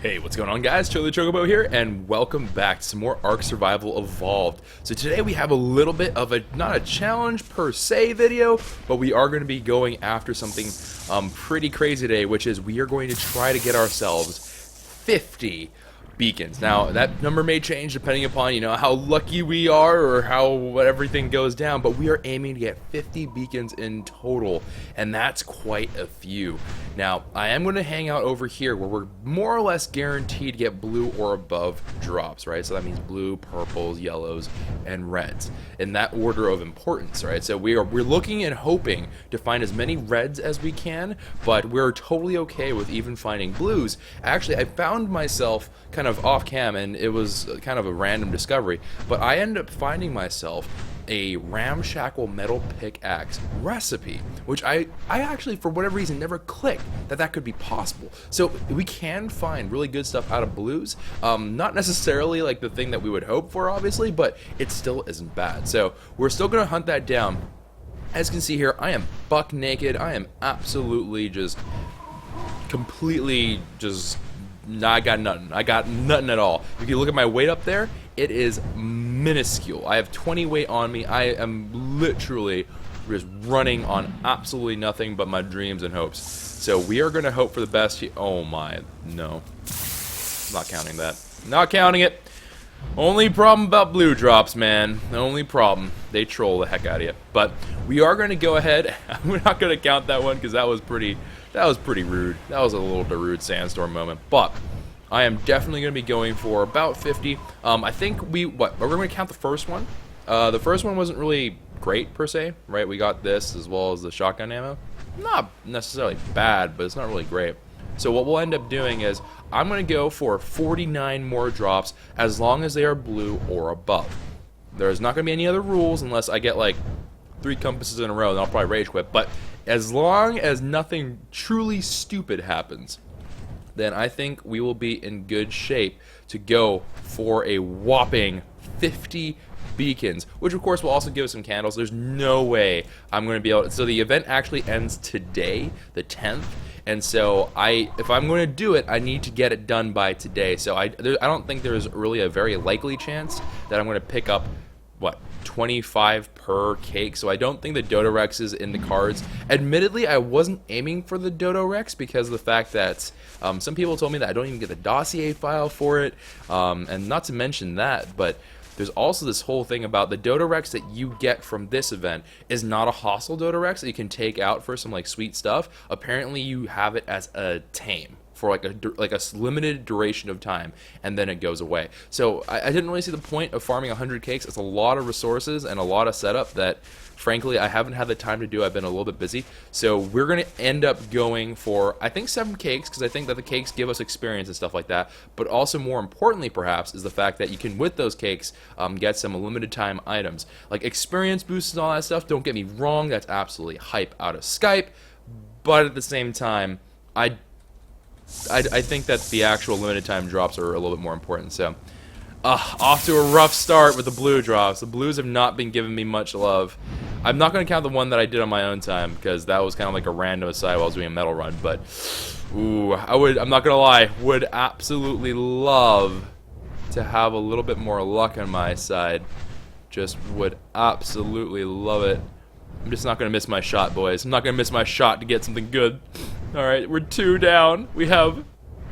Hey, what's going on, guys? Chocobo here, and welcome back to some more ARK Survival Evolved. So today we have a little bit of a, not a challenge per se video, but we are going to be going after something pretty crazy today, which is we are going to try to get ourselves 50 beacons. Now, that number may change depending upon, how lucky we are or how everything goes down, but we are aiming to get 50 beacons in total, and that's quite a few. Now, I am going to hang out over here where we're more or less guaranteed to get blue or above drops, right? So that means blue, purples, yellows, and reds in that order of importance, right? So we're looking and hoping to find as many reds as we can, but we're totally okay with even finding blues. Actually, I found myself kind of off cam, and it was kind of a random discovery, but I ended up finding myself a ramshackle metal pickaxe recipe, which I actually, for whatever reason, never clicked that could be possible. So we can find really good stuff out of blues, not necessarily like the thing that we would hope for, obviously, but it still isn't bad. So we're still gonna hunt that down. As you can see here, I am buck naked. I am absolutely just completely just I got nothing. I got nothing at all. If you look at my weight up there, it is minuscule. I have 20 weight on me. I am literally just running on absolutely nothing but my dreams and hopes. So we are going to hope for the best here. Oh my, no. Not counting that. Not counting it. Only problem about blue drops, man. The only problem. They troll the heck out of you. But we are going to go ahead. We're not going to count that one because that was pretty rude. That was a little Darude sandstorm moment. But I am definitely going to be going for about 50. I think we're going to count the first one. The first one wasn't really great per se, right? We got this as well as the shotgun ammo. Not necessarily bad, but it's not really great. So what we'll end up doing is I'm going to go for 49 more drops as long as they are blue or above. There's not going to be any other rules unless I get like 3 compasses in a row, then I'll probably rage quit. But as long as nothing truly stupid happens, then I think we will be in good shape to go for a whopping 50 beacons, which of course will also give us some candles. There's no way I'm going to be able to, so the event actually ends today, the 10th, and so if I'm going to do it, I need to get it done by today. So I don't think there's really a very likely chance that I'm going to pick up, what, 25 per cake, so I don't think the Dodo Rex is in the cards. Admittedly, I wasn't aiming for the Dodo Rex because of the fact that some people told me that I don't even get the dossier file for it, and not to mention that, but there's also this whole thing about the Dodo Rex that you get from this event is not a hostile Dodo Rex that you can take out for some like sweet stuff. Apparently you have it as a tame for like a limited duration of time, and then it goes away. So I didn't really see the point of farming 100 cakes. It's a lot of resources and a lot of setup that, frankly, I haven't had the time to do. I've been a little bit busy. So we're going to end up going for, I think, 7 cakes, because I think that the cakes give us experience and stuff like that. But also, more importantly, perhaps, is the fact that you can, with those cakes, get some limited time items. Like experience boosts and all that stuff, don't get me wrong, that's absolutely hype out of Skype. But at the same time, I think that the actual limited time drops are a little bit more important. So, off to a rough start with the blue drops. The blues have not been giving me much love. I'm not going to count the one that I did on my own time because that was kind of like a random aside while I was doing a metal run. But, ooh, I'm not going to lie, would absolutely love to have a little bit more luck on my side. Just would absolutely love it. I'm just not going to miss my shot, boys. I'm not going to miss my shot to get something good. Alright, we're 2 down. We have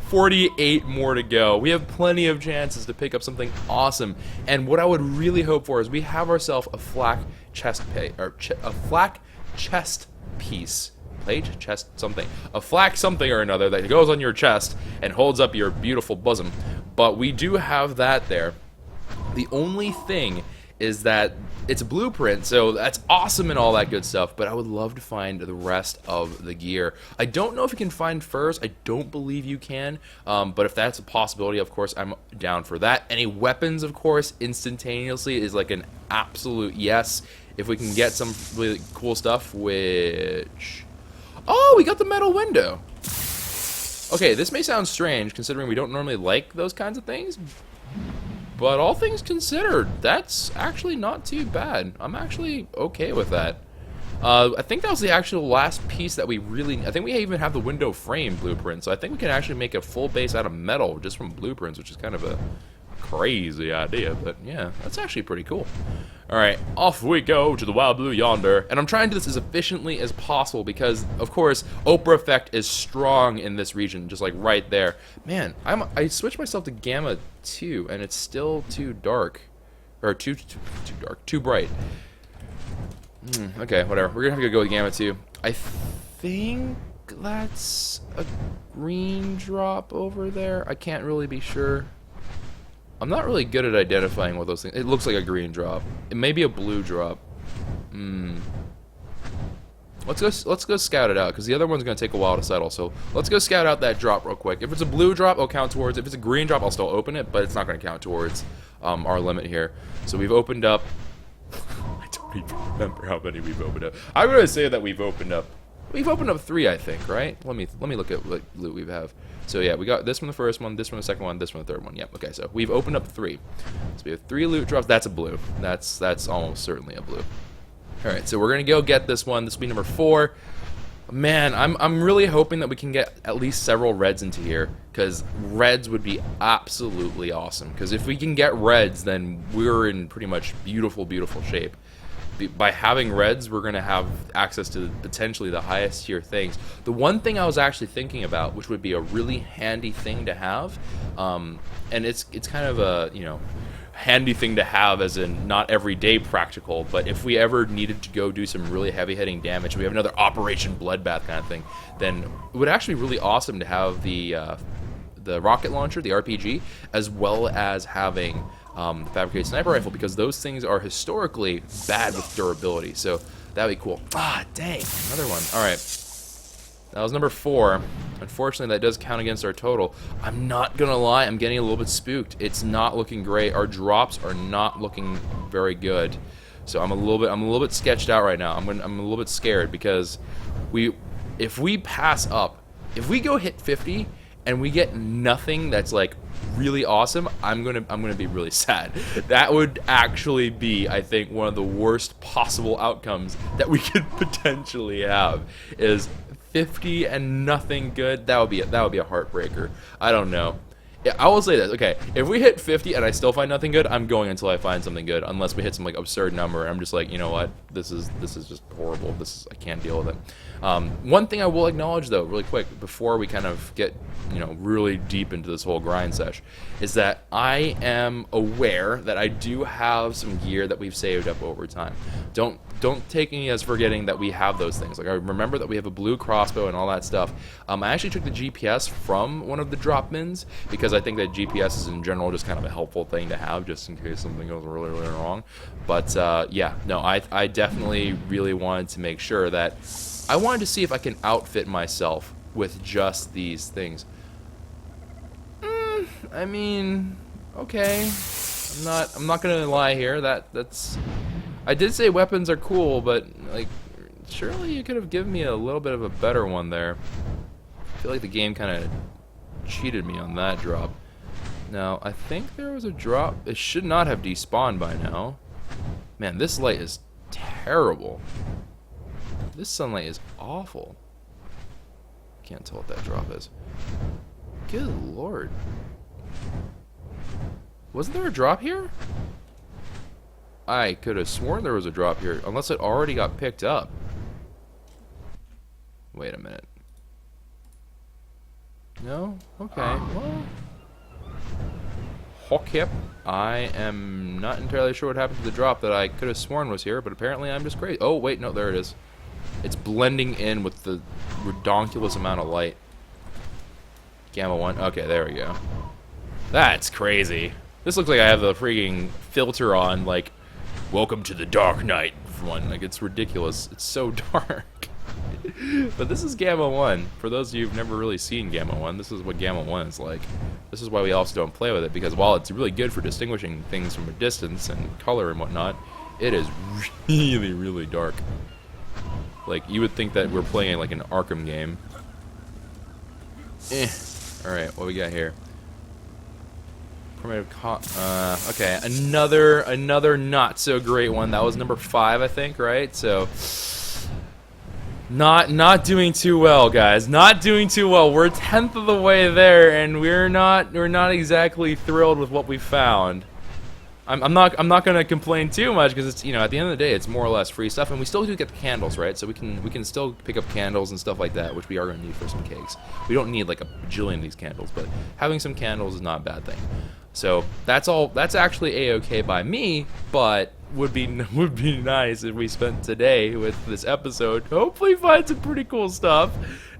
48 more to go. We have plenty of chances to pick up something awesome. And what I would really hope for is we have ourselves a flak chest piece. Plate? Chest something. A flak something or another that goes on your chest and holds up your beautiful bosom. But we do have that there. The only thing is that it's a blueprint, so that's awesome and all that good stuff, but I would love to find the rest of the gear. I don't know if you can find furs. I don't believe you can, but if that's a possibility, of course, I'm down for that. Any weapons, of course, instantaneously is like an absolute yes. If we can get some really cool stuff, which... Oh, we got the metal window. Okay, this may sound strange, considering we don't normally like those kinds of things, but all things considered, that's actually not too bad. I'm actually okay with that. I think that was the actual last piece that we really... I think we even have the window frame blueprint, so I think we can actually make a full base out of metal just from blueprints, which is kind of a crazy idea, but yeah, that's actually pretty cool. Alright, off we go to the wild blue yonder, and I'm trying to do this as efficiently as possible because, of course, Oprah effect is strong in this region, just like right there. Man, I switched myself to Gamma 2, and it's still too dark. Or too dark, too bright. Okay, whatever. We're gonna have to go with Gamma 2. I think that's a green drop over there. I can't really be sure. I'm not really good at identifying what those things... It looks like a green drop. It may be a blue drop. Let's go scout it out, because the other one's going to take a while to settle. So let's go scout out that drop real quick. If it's a blue drop, I'll count towards... If it's a green drop, I'll still open it, but it's not going to count towards our limit here. So we've opened up... I don't even remember how many we've opened up. I'm going to say that we've opened up 3, I think, right? Let me look at what loot we have. So yeah, we got this one the first one, this one the second one, this one the third one. Yep. Okay, so we've opened up 3. So we have 3 loot drops. That's a blue. That's almost certainly a blue. All right, so we're gonna go get this one. This will be number 4. Man, I'm really hoping that we can get at least several reds into here, because reds would be absolutely awesome. Because if we can get reds, then we're in pretty much beautiful, beautiful shape. By having reds, we're going to have access to potentially the highest tier things. The one thing I was actually thinking about, which would be a really handy thing to have, and it's kind of a, you know, handy thing to have as in not everyday practical, but if we ever needed to go do some really heavy hitting damage, we have another Operation Bloodbath kind of thing, then it would actually be really awesome to have the rocket launcher, the RPG, as well as having the fabricated sniper rifle, because those things are historically bad with durability. So that'd be cool. Ah, dang, another one. All right, that was number 4. Unfortunately, that does count against our total. I'm not gonna lie, I'm getting a little bit spooked. It's not looking great. Our drops are not looking very good. So I'm a little bit sketched out right now. I'm a little bit scared because if we pass up, if we go hit 50 and we get nothing that's like really awesome, I'm gonna be really sad. That would actually be, I think, one of the worst possible outcomes that we could potentially have, is 50 and nothing good. That would be a heartbreaker. I don't know. Yeah, I will say this. Okay, if we hit 50 and I still find nothing good, I'm going until I find something good. Unless we hit some like absurd number, and I'm just like, you know what, this is just horrible. I can't deal with it. One thing I will acknowledge though, really quick, before we kind of get, you know, really deep into this whole grind sesh, is that I am aware that I do have some gear that we've saved up over time. Don't take me as forgetting that we have those things. Like, I remember that we have a blue crossbow and all that stuff. I actually took the GPS from one of the drop bins, because I think that GPS is in general just kind of a helpful thing to have, just in case something goes really, really wrong. But yeah, no, I definitely really wanted to make sure that I wanted to see if I can outfit myself with just these things. I mean, okay. I'm not gonna lie here. That's. I did say weapons are cool, but like, surely you could have given me a little bit of a better one there. I feel like the game kind of cheated me on that drop. Now, I think there was a drop. It should not have despawned by now. Man, this light is terrible. This sunlight is awful. Can't tell what that drop is. Good lord. Wasn't there a drop here? I could have sworn there was a drop here, unless it already got picked up. Wait a minute. No? Okay, well... Okay. I am not entirely sure what happened to the drop that I could have sworn was here, but apparently I'm just crazy. Oh, wait, no, there it is. It's blending in with the redonkulous amount of light. Gamma 1. Okay, there we go. That's crazy. This looks like I have the freaking filter on, like, welcome to the Dark Knight one. Like, it's ridiculous. It's so dark. But this is Gamma 1. For those of you who've never really seen Gamma 1, this is what Gamma 1 is like. This is why we also don't play with it, because while it's really good for distinguishing things from a distance and color and whatnot, it is really, really dark. Like, you would think that we're playing like an Arkham game. Alright, what we got here? Okay, another not so great one. That was number 5, I think, right? So, Not doing too well, guys. Not doing too well. We're 1/10 of the way there, and we're not exactly thrilled with what we found. I'm not gonna complain too much because it's, you know, at the end of the day it's more or less free stuff, and we still do get the candles, right? So we can still pick up candles and stuff like that, which we are gonna need for some cakes. We don't need like a bajillion of these candles, but having some candles is not a bad thing. So that's all. That's actually a-okay by me, but would be nice if we spent today with this episode. Hopefully find some pretty cool stuff.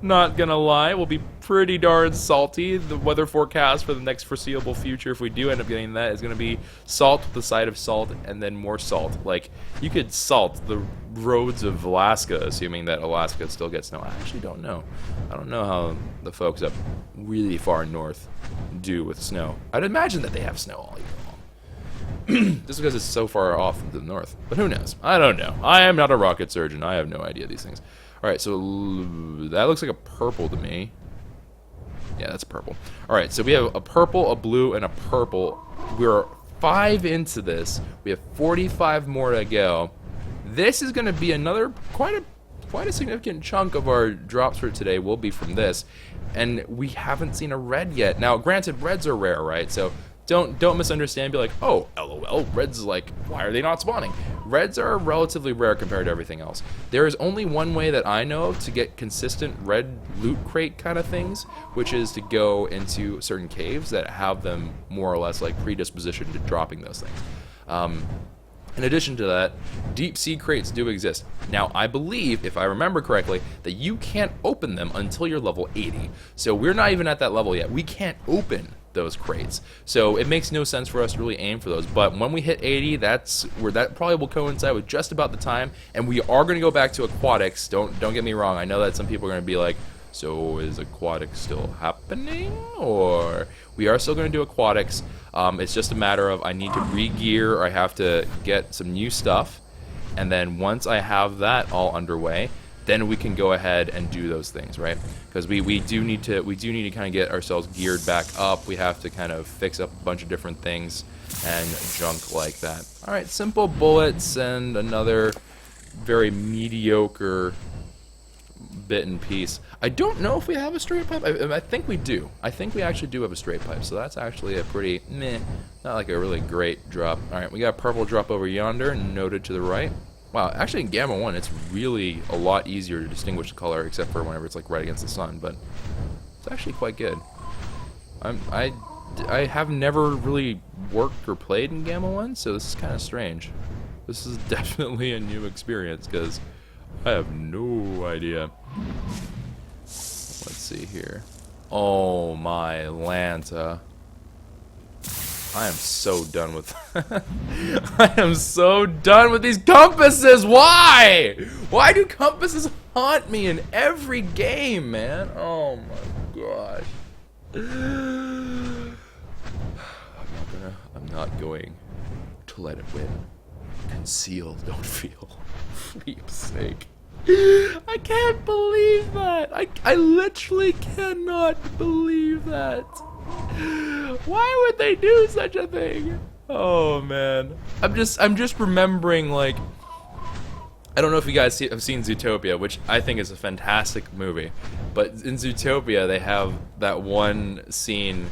Not gonna lie, we'll be pretty darn salty. The weather forecast for the next foreseeable future, if we do end up getting that, is gonna be salt with the side of salt and then more salt. Like, you could salt the roads of Alaska, assuming that Alaska still gets snow. I actually don't know. I don't know how the folks up really far north do with snow. I'd imagine that they have snow all year long. Just because it's so far off to the north. But who knows? I don't know. I am not a rocket surgeon. I have no idea these things. Alright, so that looks like a purple to me. Yeah, that's purple. Alright, so we have a purple, a blue, and a purple. We're 5 into this. We have 45 more to go. This is going to be another quite a significant chunk of our drops for today will be from this. And we haven't seen a red yet. Now, granted, reds are rare, right? So don't misunderstand. Be like, oh, LOL, reds, like, why are they not spawning? Reds are relatively rare compared to everything else. There is only one way that I know of to get consistent red loot crate kind of things, which is to go into certain caves that have them more or less like predispositioned to dropping those things. In addition to that, deep sea crates do exist. Now, I believe, if I remember correctly, that you can't open them until you're level 80. So we're not even at that level yet. We can't open those crates. So it makes no sense for us to really aim for those. But when we hit 80, that's where that probably will coincide with just about the time. And we are going to go back to aquatics. Don't get me wrong. I know that some people are going to be like, so is aquatics still happening? Or we are still going to do aquatics. It's just a matter of I need to re-gear, or I have to get some new stuff, and then once I have that all underway, then we can go ahead and do those things, right? Because we do need to kind of get ourselves geared back up. We have to kind of fix up a bunch of different things and junk like that. All right, simple bullets and another very mediocre bit and piece. I don't know if we have a straight pipe. I think we do. I think we actually do have a straight pipe, so that's actually a pretty meh, not like a really great drop. Alright, we got a purple drop over yonder, noted to the right. Wow, actually in Gamma 1 it's really a lot easier to distinguish the color, except for whenever it's like right against the sun, but it's actually quite good. I have never really worked or played in Gamma 1, so this is kind of strange. This is definitely a new experience, because I have no idea. Let's see here. Oh my Lanta. I am so done with I am so done with these compasses. Why? Why do compasses haunt me in every game, man? Oh my gosh. I'm not going to let it win. Conceal, don't feel. For Pete's sake. I can't believe that. I literally cannot believe that. Why would they do such a thing? Oh man. I'm just remembering, like, I don't know if you guys have seen Zootopia, which I think is a fantastic movie. But in Zootopia, they have that one scene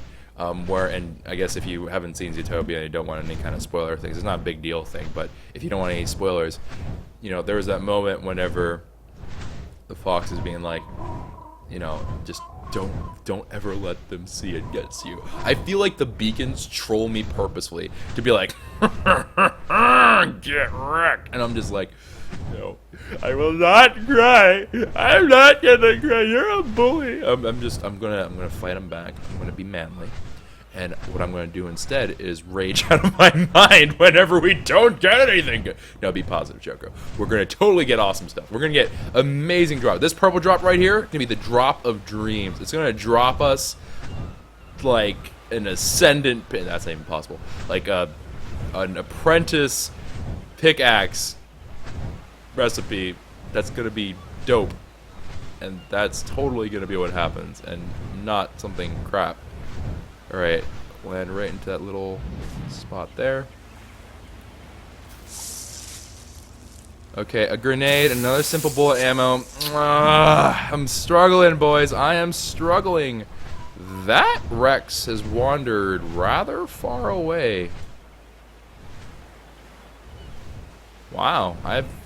where, and I guess if you haven't seen Zootopia and you don't want any kind of spoiler things, it's not a big deal thing, but if you don't want any spoilers, you know, there was that moment whenever the fox is being like, you know, just don't ever let them see it gets you. I feel like the beacons troll me purposefully to be like, get wrecked, and I'm just like, no, I will not cry. I'm not gonna cry. You're a bully. I'm gonna fight him back. I'm gonna be manly. And what I'm going to do instead is rage out of my mind whenever we don't get anything good. No, be positive, Choco. We're going to totally get awesome stuff. We're going to get amazing drop. This purple drop right here is going to be the drop of dreams. It's going to drop us like an ascendant pin. That's not even possible. Like an apprentice pickaxe recipe. That's going to be dope. And that's totally going to be what happens, and not something crap. Alright, land right into that little spot there. Okay, a grenade, another simple bullet ammo. I'm struggling, boys. I am struggling. That Rex has wandered rather far away. Wow,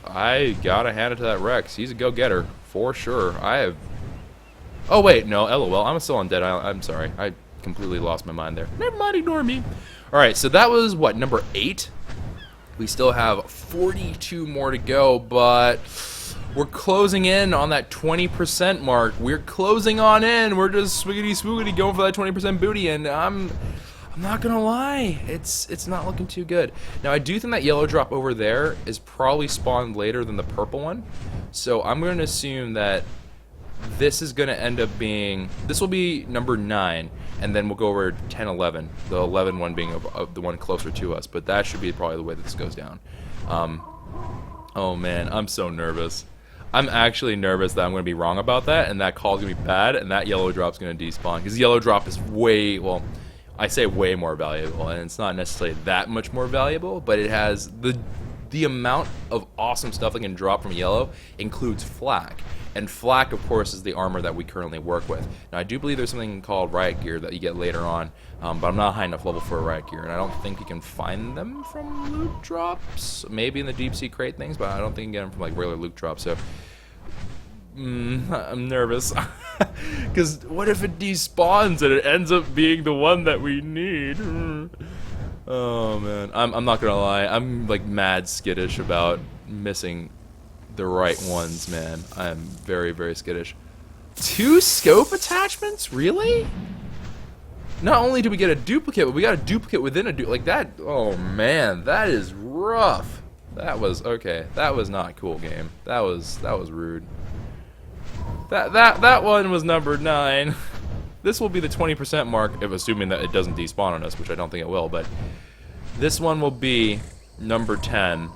I gotta hand it to that Rex. He's a go-getter for sure. Oh wait, no, LOL. I'm still on Dead Island. I'm sorry. I completely lost my mind there. Never mind, ignore me. All right, so that was what, number 8. We still have 42 more to go, but we're closing in on that 20% mark. We're closing on in. We're just swiggity swoogity going for that 20% booty, and I'm not gonna lie, it's not looking too good. Now I do think that yellow drop over there is probably spawned later than the purple one, so I'm going to assume that this is going to end up being, this will be number 9, and then we'll go over 10, 11, the 11 one being of the one closer to us, but that should be probably the way that this goes down. Oh man, I'm so nervous. I'm actually nervous that I'm going to be wrong about that, and that call is going to be bad, and that yellow drop's going to despawn, because yellow drop is way, well, I say way more valuable, and it's not necessarily that much more valuable, but it has the amount of awesome stuff that can drop from yellow includes flak. And flak, of course, is the armor that we currently work with. Now, I do believe there's something called riot gear that you get later on, but I'm not high enough level for a riot gear, and I don't think you can find them from loot drops. Maybe in the deep sea crate things, but I don't think you can get them from like regular loot drops. So I'm nervous, because what if it despawns and it ends up being the one that we need? Oh man, I'm not gonna lie, I'm like mad skittish about missing the right ones, man. I am very, very skittish. 2 scope attachments? Really? Not only do we get a duplicate, but we got a duplicate within a like that. Oh man, that is rough. That was okay. That was not cool, game. That was rude. That one was number 9. This will be the 20% mark, if assuming that it doesn't despawn on us, which I don't think it will. But this one will be number 10.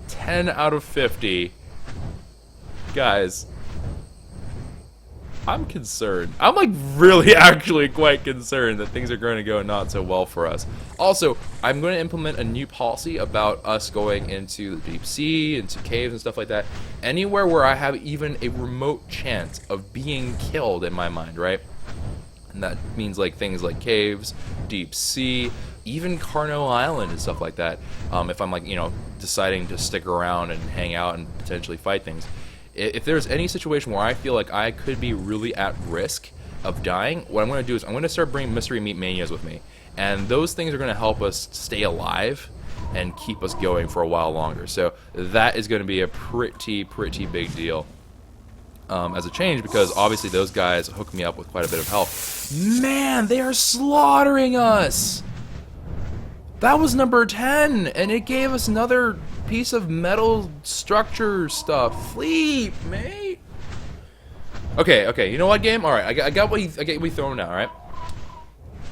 10 out of 50. Guys, I'm concerned. I'm like really actually quite concerned that things are going to go not so well for us. Also, I'm going to implement a new policy about us going into the deep sea, into caves and stuff like that. Anywhere where I have even a remote chance of being killed in my mind, right? And that means like things like caves, deep sea, even Carno Island and stuff like that. If I'm like, you know, deciding to stick around and hang out and potentially fight things. If there's any situation where I feel like I could be really at risk of dying, what I'm going to do is I'm going to start bringing Mystery Meat Manias with me. And those things are going to help us stay alive and keep us going for a while longer. So that is going to be a pretty big deal. As a change, because obviously those guys hook me up with quite a bit of health. Man, they are slaughtering us! That was number 10, and it gave us another piece of metal structure stuff. Sleep, mate! Okay, you know what, game? Alright, I got what we throwing now, alright?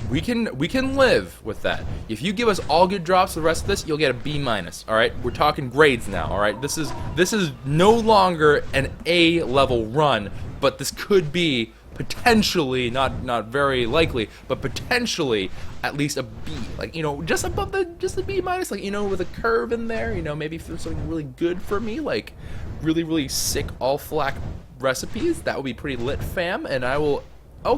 We can live with that. If you give us all good drops for the rest of this, you'll get a B-. Alright? We're talking grades now, alright? This is no longer an A level run, but this could be potentially, not very likely, but potentially at least a B. Like, you know, just above just a B-, like, you know, with a curve in there, you know, maybe if there's something really good for me, like really sick all flak recipes, that would be pretty lit, fam, and I'll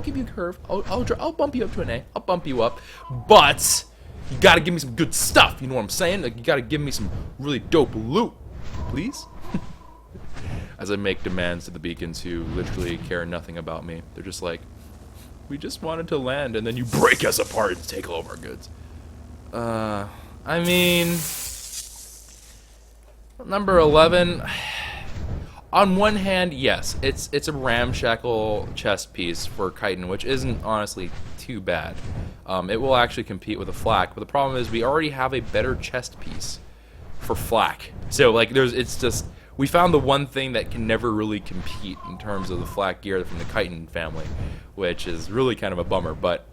give you a curve. I'll bump you up to an A. I'll bump you up. But you gotta give me some good stuff. You know what I'm saying? Like, you gotta give me some really dope loot, please. As I make demands to the beacons who literally care nothing about me. They're just like, we just wanted to land, and then you break us apart and take all of our goods. I mean, number 11. On one hand, yes, it's a ramshackle chest piece for chitin, which isn't honestly too bad. It will actually compete with a flak, but the problem is we already have a better chest piece for flak. So like, it's just, we found the one thing that can never really compete in terms of the flak gear from the chitin family, which is really kind of a bummer. But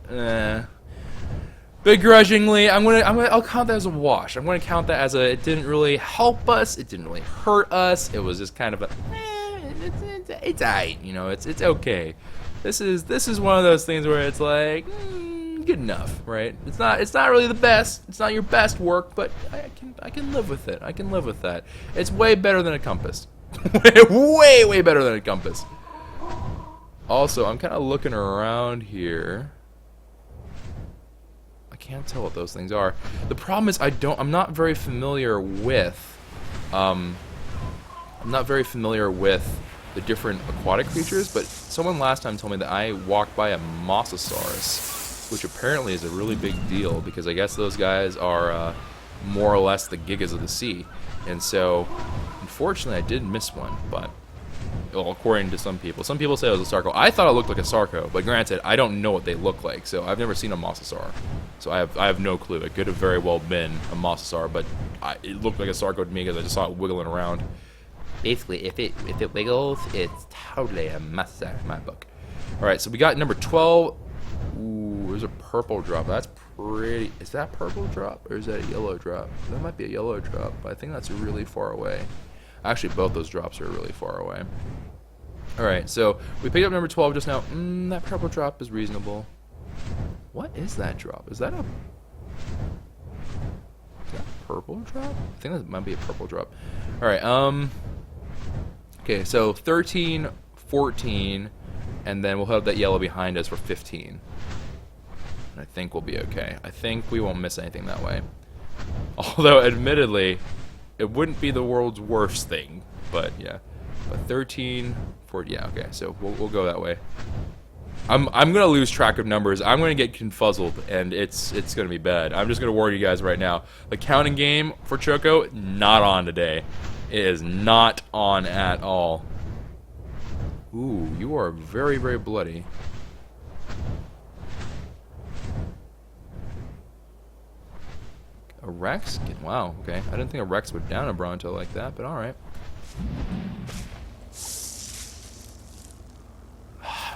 begrudgingly, I'll count that as a wash. I'm gonna count that as a, it didn't really help us, it didn't really hurt us. It was just kind of a, it's alright, you know, it's okay. This is one of those things where it's like, good enough, right? It's not really the best. It's not your best work, but I can live with it. I can live with that. It's way better than a compass. way better than a compass. Also, I'm kind of looking around here. I can't tell what those things are. The problem is I'm not very familiar with the different aquatic creatures, but someone last time told me that I walked by a mosasaurus, which apparently is a really big deal because I guess those guys are more or less the gigas of the sea. And so, unfortunately, I did miss one, but well, according to some people. Some people say it was a sarco. I thought it looked like a sarco, but granted, I don't know what they look like, so I've never seen a mosasaur. So I have no clue. It could have very well been a mosasaur, but it looked like a sarco to me because I just saw it wiggling around. Basically, if it wiggles, it's totally a mosasaur in my book. All right, so we got number 12. Ooh, there's a purple drop. That's pretty. Is that purple drop or is that a yellow drop? That might be a yellow drop, but I think that's really far away. Actually, both those drops are really far away. Alright, so we picked up number 12 just now. That purple drop is reasonable. What is that drop? Is that a purple drop? I think that might be a purple drop. Alright, okay, so 13, 14, and then we'll have that yellow behind us for 15. And I think we'll be okay. I think we won't miss anything that way. Although, admittedly, it wouldn't be the world's worst thing, but yeah. But 13, 14, yeah, okay, so we'll go that way. I'm gonna lose track of numbers. I'm gonna get confuzzled, and it's gonna be bad. I'm just gonna warn you guys right now. The counting game for Choco, not on today. It is not on at all. Ooh, you are very, very bloody. A Rex? Wow, okay. I didn't think a Rex would down a Bronto like that, but alright.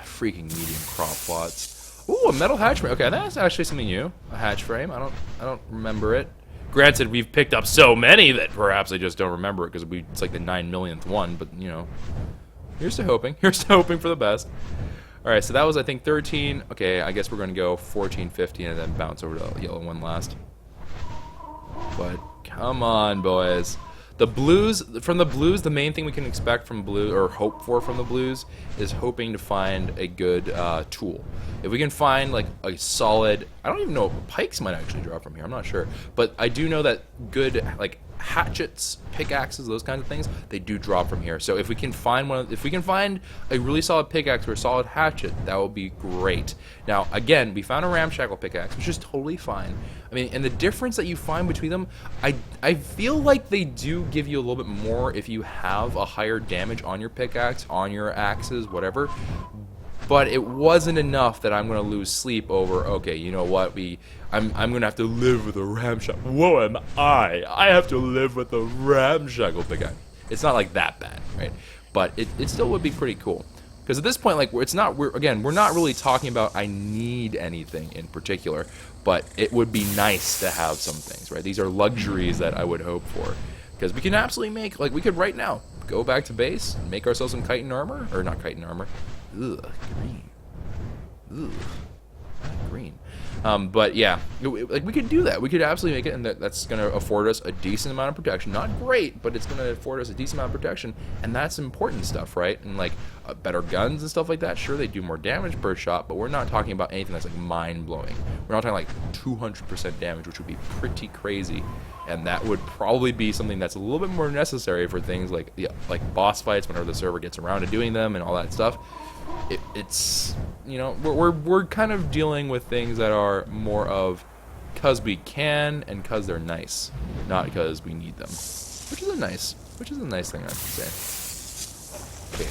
Freaking medium crop plots. Ooh, a metal hatch frame. Okay, that's actually something new. A hatch frame. I don't remember it. Granted, we've picked up so many that perhaps I just don't remember it because it's like the 9 millionth one, but you know. Here's to hoping. Here's to hoping for the best. Alright, so that was I think 13. Okay, I guess we're gonna go 14, 15, and then bounce over to the yellow one last. But come on, boys. The blues, from the blues, the main thing we can expect from blue, or hope for from the blues, is hoping to find a good tool. If we can find like a solid, I don't even know if pikes might actually drop from here, I'm not sure. But I do know that good like hatchets, pickaxes, those kinds of things, they do drop from here. So if we can find if we can find a really solid pickaxe or a solid hatchet, that would be great. Now again, we found a ramshackle pickaxe, which is totally fine. I mean, and the difference that you find between them, I feel like they do give you a little bit more if you have a higher damage on your pickaxe, on your axes, whatever. But it wasn't enough that I'm gonna lose sleep over. Okay, you know what? I'm gonna have to live with a ramshackle. Whoa, am I? I have to live with a ramshackle pickaxe. It's not like that bad, right? But it still would be pretty cool. Because at this point, like, we're not really talking about I need anything in particular, but it would be nice to have some things, right? These are luxuries that I would hope for. Because we can absolutely make, like, we could right now go back to base and make ourselves some chitin armor, or not chitin armor. Ugh, green. Ugh, green. But yeah, like we could do that. We could absolutely make it, and that's going to afford us a decent amount of protection. Not great, but it's going to afford us a decent amount of protection, and that's important stuff, right? And like better guns and stuff like that. Sure, they do more damage per shot, but we're not talking about anything that's like mind-blowing. We're not talking like 200% damage, which would be pretty crazy, and that would probably be something that's a little bit more necessary for things like boss fights whenever the server gets around to doing them and all that stuff. It's, you know, we're kind of dealing with things that are more of because we can and because they're nice, not because we need them, which is a nice thing I have to say. Okay,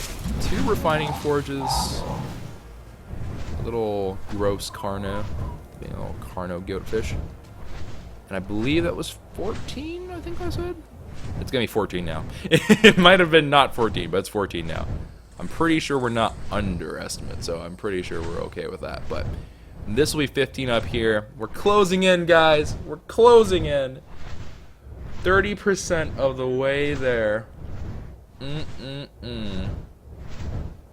2 refining forges, a little gross Carno, being a little Carno goatfish, and I believe that was 14. I think I said it's gonna be 14 now. It might have been not 14, but it's 14 now. I'm pretty sure we're not underestimate, so I'm pretty sure we're okay with that. But this will be 15 up here. We're closing in, guys. We're closing in. 30% of the way there.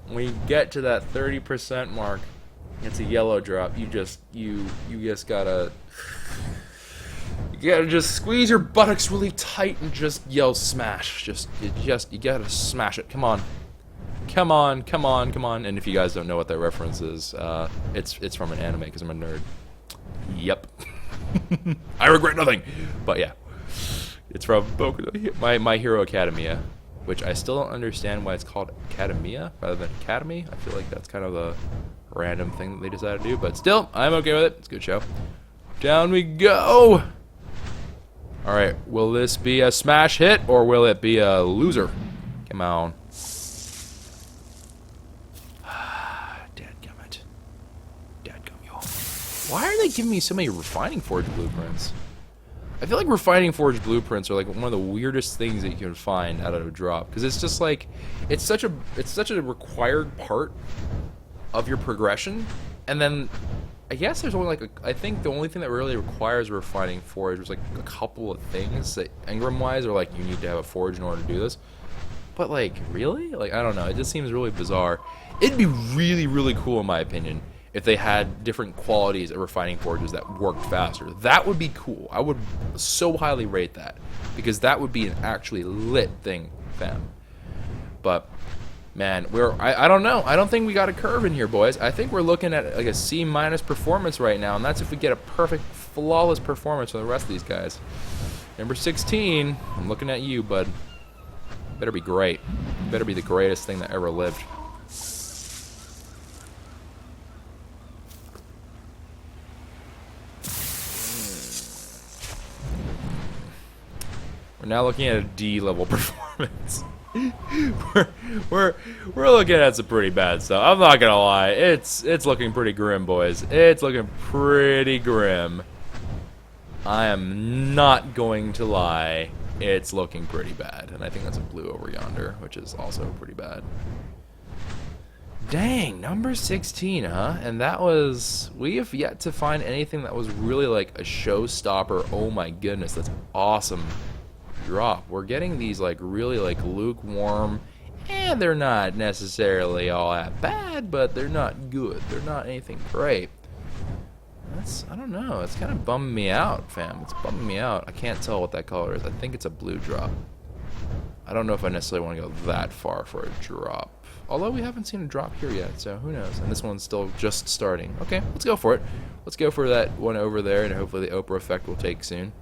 We get to that 30% mark. It's a yellow drop. You just gotta just squeeze your buttocks really tight and just yell smash. You gotta smash it. Come on. Come on, come on, come on. And if you guys don't know what that reference is, it's from an anime because I'm a nerd. Yep. I regret nothing. But yeah. It's from My Hero Academia, which I still don't understand why it's called Academia rather than Academy. I feel like that's kind of a random thing that they decided to do, but still, I'm okay with it. It's a good show. Down we go. Alright, will this be a smash hit or will it be a loser? Come on. Dadgummit. Dadgum y'all. Why are they giving me so many Refining Forge blueprints? I feel like Refining Forge blueprints are like one of the weirdest things that you can find out of a drop, because it's just like it's such a required part of your progression, and then I guess there's only like I think the only thing that really requires Refining Forge was like a couple of things that Engram wise are like you need to have a forge in order to do this, but like really, like I don't know, it just seems really bizarre. It'd be really cool in my opinion if they had different qualities of Refining Forges that worked faster. That would be cool. I would so highly rate that, because that would be an actually lit thing, fam. But man, I don't know. I don't think we got a curve in here, boys. I think we're looking at like a C- performance right now, and that's if we get a perfect, flawless performance from the rest of these guys. Number 16, I'm looking at you, bud. Better be great. Better be the greatest thing that ever lived. We're now looking at a D level performance. we're looking at some pretty bad stuff. I'm not gonna lie, it's looking pretty grim, boys. It's looking pretty grim. I am not going to lie. It's looking pretty bad, and I think that's a blue over yonder, which is also pretty bad. Dang, number 16, huh? And that was... We have yet to find anything that was really like a showstopper. Oh my goodness, that's awesome drop. We're getting these like really like lukewarm, and they're not necessarily all that bad, but they're not good. They're not anything great. I don't know. It's kind of bumming me out, fam. It's bumming me out. I can't tell what that color is. I think it's a blue drop. I don't know if I necessarily want to go that far for a drop. Although we haven't seen a drop here yet, so who knows? And this one's still just starting. Okay, let's go for it. Let's go for that one over there, and hopefully the Oprah effect will take soon.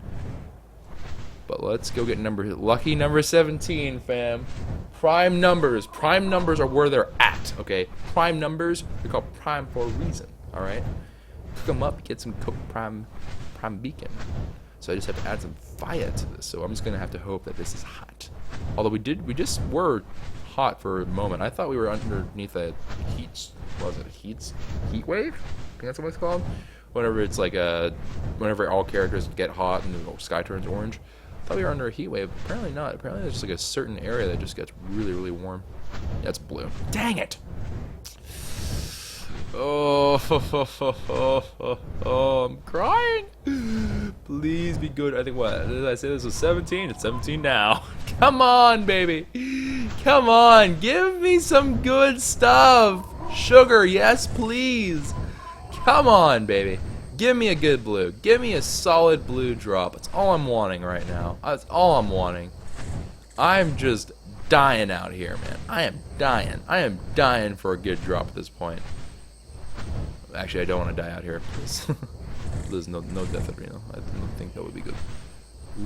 But let's go get lucky number 17, fam. Prime numbers. Prime numbers are where they're at, okay? Prime numbers, they're called prime for a reason, all right? Cook them up, get some cooked prime beacon. So I just have to add some fire to this. So I'm just gonna have to hope that this is hot. Although we just were hot for a moment. I thought we were underneath a heat. What was it? Heat wave? I think that's what it's called. Whenever it's like whenever all characters get hot and the sky turns orange. I thought we were under a heat wave. Apparently not. Apparently there's just like a certain area that just gets really warm. Yeah, it's blue. Dang it! Oh, I'm crying. Please be good. I think what did I say? This was 17. It's 17 now. Come on, baby. Come on. Give me some good stuff. Sugar, yes, please. Come on, baby. Give me a good blue. Give me a solid blue drop. That's all I'm wanting right now. That's all I'm wanting. I'm just dying out here, man. I am dying. I am dying for a good drop at this point. Actually, I don't want to die out here because there's no death arena. I don't think that would be good.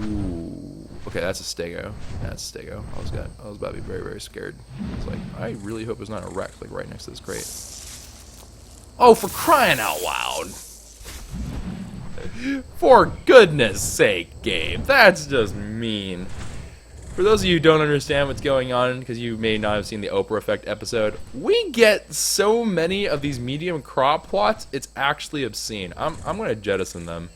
Ooh. Okay, that's a stego. That's a stego. I was about to be very scared. It's like, I really hope it's not a wreck like right next to this crate. Oh, for crying out loud! For goodness sake, game. That's just mean. For those of you who don't understand what's going on, because you may not have seen the Oprah Effect episode, we get so many of these medium crop plots, it's actually obscene. I'm going to jettison them.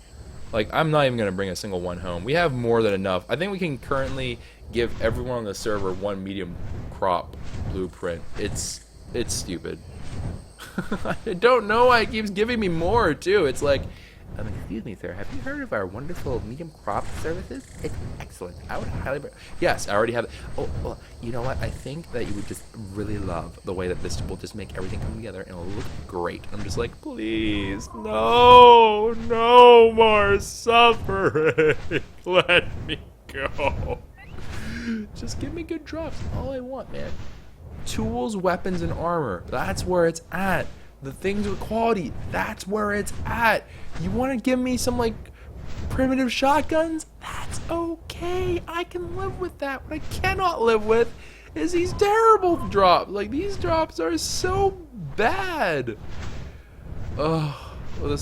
Like, I'm not even going to bring a single one home. We have more than enough. I think we can currently give everyone on the server one medium crop blueprint. It's stupid. I don't know why it keeps giving me more, too. It's like, Excuse me, sir. Have you heard of our wonderful medium crop services? It's excellent. I would highly. Yes, I already have it. Oh, well, you know what? I think that you would just really love the way that this will just make everything come together and it'll look great. I'm just like, please, no, no more suffering. Let me go. Just give me good drops. All I want, man. Tools, weapons, and armor. That's where it's at. The things with quality, that's where it's at. You want to give me some, like, primitive shotguns? That's okay. I can live with that. What I cannot live with is these terrible drops. Like, these drops are so bad. Ugh. With a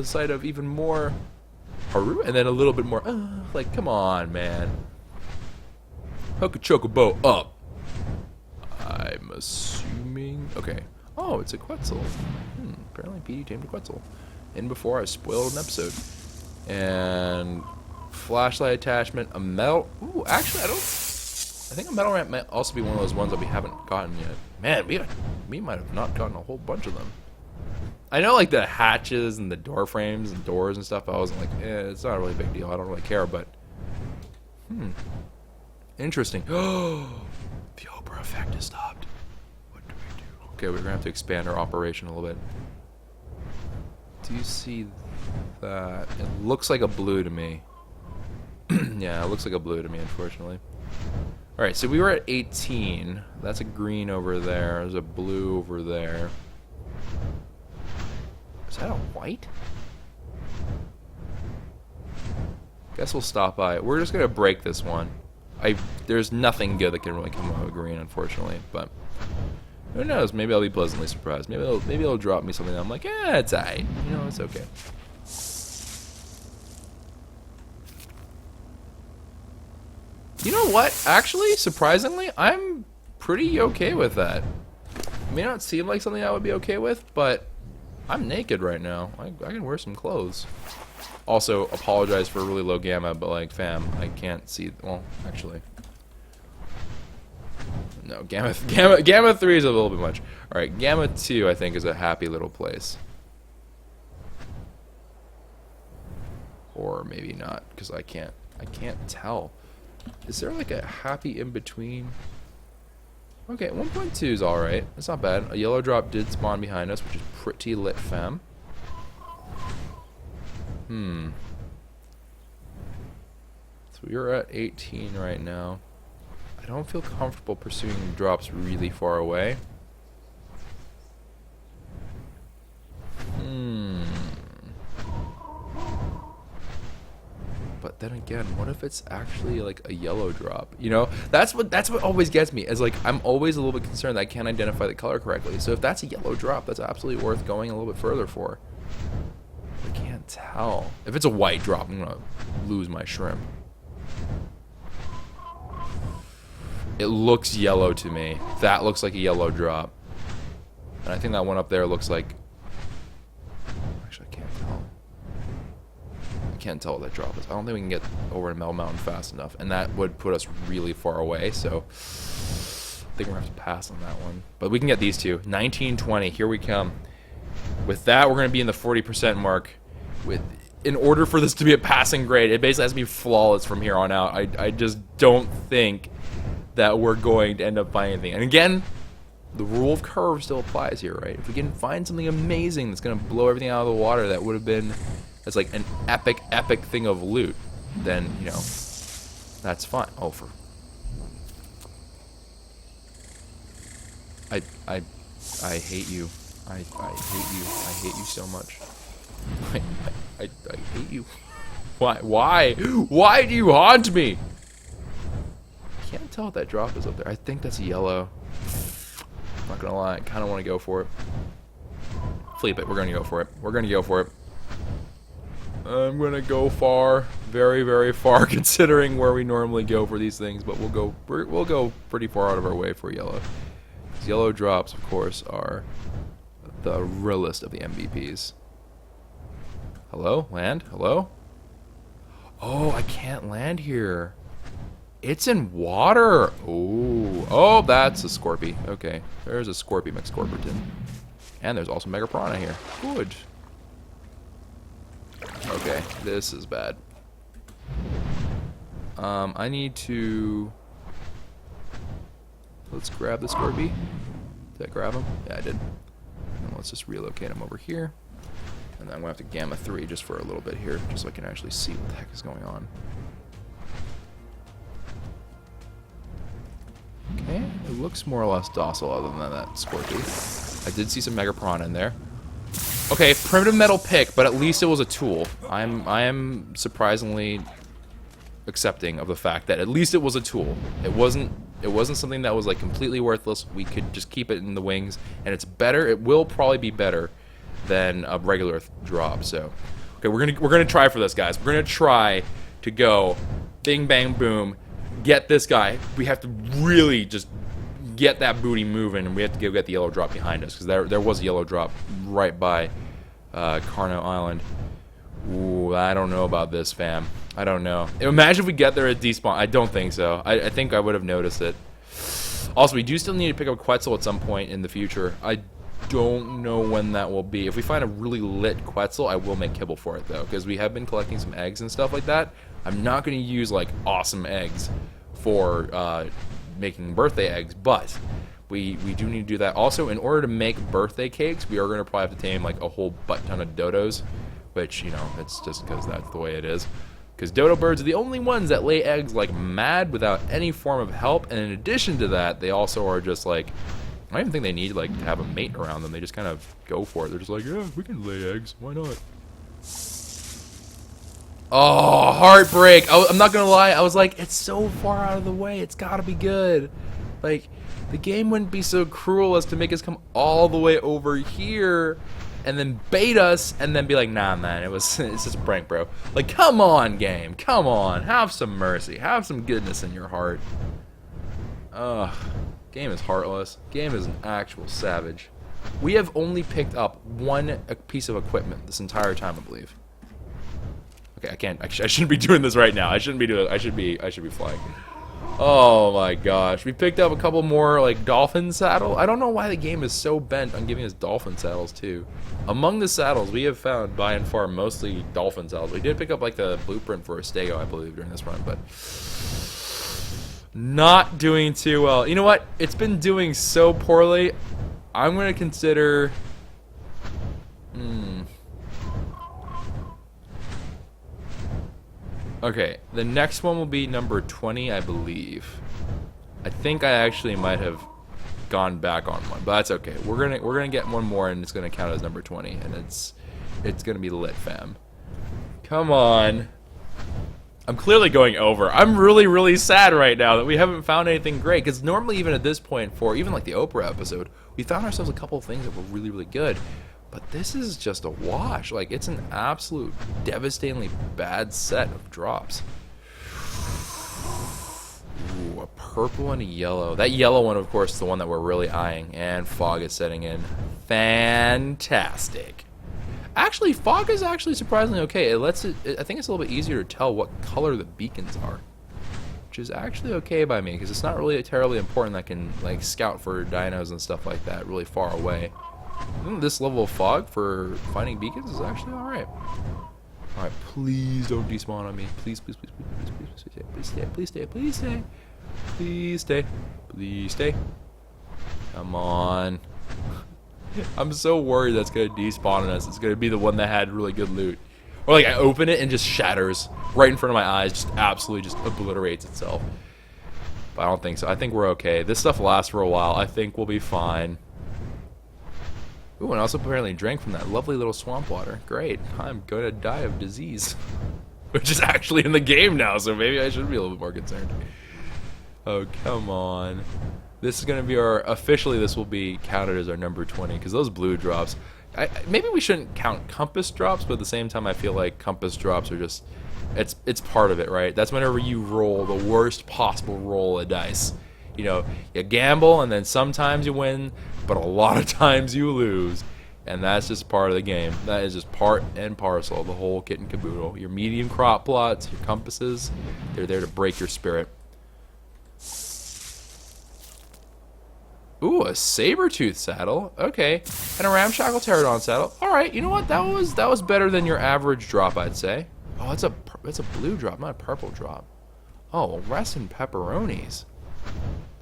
sight of even more Haru, and then a little bit more, like, come on, man. Hook a Chocobo up. I'm assuming, okay. Oh, it's a Quetzal. Apparently PD tamed a Quetzal. In before I spoiled an episode. And flashlight attachment, a metal. Ooh, actually, I think a metal ramp might also be one of those ones that we haven't gotten yet. Man, we might have not gotten a whole bunch of them. I know, like, the hatches and the door frames and doors and stuff, I wasn't like, it's not a really big deal. I don't really care, but interesting. Oh, the Oprah effect has stopped. Okay, we're gonna have to expand our operation a little bit. Do you see that? It looks like a blue to me. Yeah, it looks like a blue to me, unfortunately. Alright, so we were at 18. That's a green over there. There's a blue over there. Is that a white? Guess we'll stop by. We're just gonna break this one. There's nothing good that can really come out of green, unfortunately, but who knows? Maybe I'll be pleasantly surprised. Maybe it'll drop me something that I'm like, it's alright. You know, it's okay. You know what? Actually, surprisingly, I'm pretty okay with that. It may not seem like something I would be okay with, but I'm naked right now. I can wear some clothes. Also, apologize for really low gamma, but like, fam, I can't see. Well, actually. No, Gamma 3 is a little bit much. Alright, Gamma 2 I think is a happy little place. Or maybe not, because I can't tell. Is there like a happy in between? Okay, 1.2 is alright. That's not bad. A yellow drop did spawn behind us, which is pretty lit, fam. So we're at 18 right now. I don't feel comfortable pursuing drops really far away. But then again, what if it's actually like a yellow drop? You know, that's what always gets me. Is like I'm always a little bit concerned that I can't identify the color correctly. So if that's a yellow drop, that's absolutely worth going a little bit further for. I can't tell. If it's a white drop, I'm gonna lose my shrimp. It looks yellow to me. That looks like a yellow drop. And I think that one up there looks like... Actually, I can't tell. I can't tell what that drop is. I don't think we can get over to Mel Mountain fast enough. And that would put us really far away, so... I think we're going to have to pass on that one. But we can get these two. 1920, here we come. With that, we're going to be in the 40% mark. In order for this to be a passing grade, it basically has to be flawless from here on out. I just don't think that we're going to end up finding anything. And again, the rule of curve still applies here, right? If we can find something amazing that's going to blow everything out of the water that would have been as like an epic thing of loot, then, you know, that's fine. Oh, for... I hate you. I hate you. I hate you so much. I hate you. Why do you haunt me? I can't tell what that drop is up there. I think that's yellow. I'm not gonna lie, I kinda wanna go for it. Flip it, we're gonna go for it. We're gonna go for it. I'm gonna go far. Very, very far considering where we normally go for these things, but we'll go pretty far out of our way for yellow. These yellow drops, of course, are the realest of the MVPs. Hello? Land? Hello? Oh, I can't land here. It's in water. Oh, that's a Scorpy. Okay, there's a Scorpy McScorperton. And there's also Mega Piranha here. Good. Okay, this is bad. I need to... Let's grab the Scorby. Did I grab him? Yeah, I did. And let's just relocate him over here. And then I'm going to have to Gamma 3 just for a little bit here, just so I can actually see what the heck is going on. Okay, it looks more or less docile other than that Scorby. I did see some Mega Piranha in there. Okay, primitive metal pick, but at least it was a tool. I am surprisingly accepting of the fact that at least it was a tool. It wasn't something that was like completely worthless. We could just keep it in the wings, and it's better. It will probably be better than a regular drop. So, okay, we're gonna try for this, guys. We're gonna try to go bing bang boom, get this guy. We have to really just get that booty moving, and we have to go get the yellow drop behind us, because there was a yellow drop right by Carno Island. Ooh, I don't know about this, fam. I don't know. Imagine if we get there at despawn. I don't think so. I think I would have noticed it. Also, we do still need to pick up Quetzal at some point in the future. I don't know when that will be. If we find a really lit Quetzal, I will make kibble for it, though, because we have been collecting some eggs and stuff like that. I'm not going to use, like, awesome eggs for making birthday eggs, but we do need to do that. Also, in order to make birthday cakes, we are going to probably have to tame, like, a whole butt ton of dodos, which, you know, it's just because that's the way it is. Because dodo birds are the only ones that lay eggs like mad without any form of help, and in addition to that, they also are just like, I don't even think they need like to have a mate around them. They just kind of go for it. They're just like, yeah, we can lay eggs. Why not? Oh, heartbreak. I'm not gonna lie. I was like, it's so far out of the way. It's gotta be good. Like, the game wouldn't be so cruel as to make us come all the way over here and then bait us, and then be like, nah, man, it's just a prank, bro. Like, come on, game. Come on. Have some mercy. Have some goodness in your heart. Ugh. Game is heartless. Game is an actual savage. We have only picked up one piece of equipment this entire time, I believe. Okay, I can't. I shouldn't be doing this right now. I shouldn't be doing it. I should be flying. Oh my gosh. We picked up a couple more, like, dolphin saddle. I don't know why the game is so bent on giving us dolphin saddles, too. Among the saddles, we have found, by and far, mostly dolphin saddles. We did pick up, like, the blueprint for a stego, I believe, during this run, but not doing too well. You know what? It's been doing so poorly. I'm going to consider... Okay, the next one will be number 20, I believe. I think I actually might have gone back on one, but that's okay. We're gonna get one more, and it's gonna count as number 20, and it's gonna be lit, fam. Come on. I'm clearly going over. I'm really sad right now that we haven't found anything great, because normally even at this point, for even like the Oprah episode, we found ourselves a couple of things that were really good. But this is just a wash. Like, it's an absolute devastatingly bad set of drops. Ooh, a purple and a yellow. That yellow one, of course, is the one that we're really eyeing. And fog is setting in. Fantastic. Actually, fog is actually surprisingly okay. I think it's a little bit easier to tell what color the beacons are, which is actually okay by me, because it's not really terribly important that I can, like, scout for dinos and stuff like that really far away. This level of fog for finding beacons is actually alright. Alright, please don't despawn on me. Please stay. Please stay. Come on. I'm so worried that's gonna despawn on us. It's gonna be the one that had really good loot. Or like I open it and just shatters right in front of my eyes, just absolutely just obliterates itself. But I don't think so. I think we're okay. This stuff lasts for a while. I think we'll be fine. Ooh, and also apparently drank from that lovely little swamp water. Great. I'm going to die of disease. Which is actually in the game now, so maybe I should be a little bit more concerned. Oh, come on. This is going to be our... Officially, this will be counted as our number 20, because those blue drops... maybe we shouldn't count compass drops, but at the same time, I feel like compass drops are just... It's part of it, right? That's whenever you roll the worst possible roll of dice. You know, you gamble, and then sometimes you win, but a lot of times you lose. And that's just part of the game. That is just part and parcel of the whole kit and caboodle. Your medium crop plots, your compasses, they're there to break your spirit. Ooh, a saber-tooth saddle. Okay. And a ramshackle pterodon saddle. Alright, you know what? That was better than your average drop, I'd say. Oh, it's a blue drop, not a purple drop. Oh, rest in pepperonis.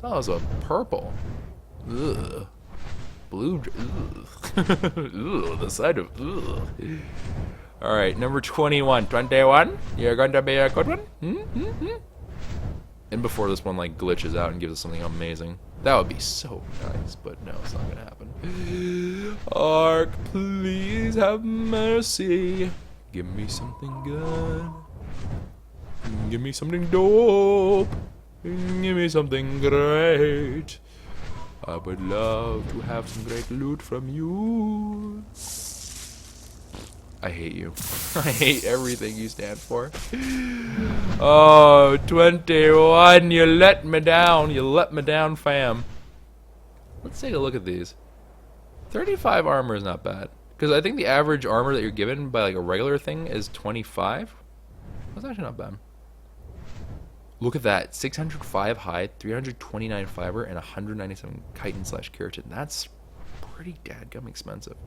That was a purple. Ugh. Blue. Ugh. Ugh, the side of. Ugh. Alright, number 21. 21? You're going to be a good one? And before this one like glitches out and gives us something amazing. That would be so nice, but no, it's not gonna happen. ARK, please have mercy. Give me something good. Give me something dope. Give me something great. I would love to have some great loot from you. I hate you. I hate everything you stand for. Oh, 21, you let me down. You let me down, fam. Let's take a look at these. 35 armor is not bad. Because I think the average armor that you're given by like a regular thing is 25. That's actually not bad. Look at that. 605 hide, 329 fiber, and 197 chitin / keratin. That's pretty dadgum expensive.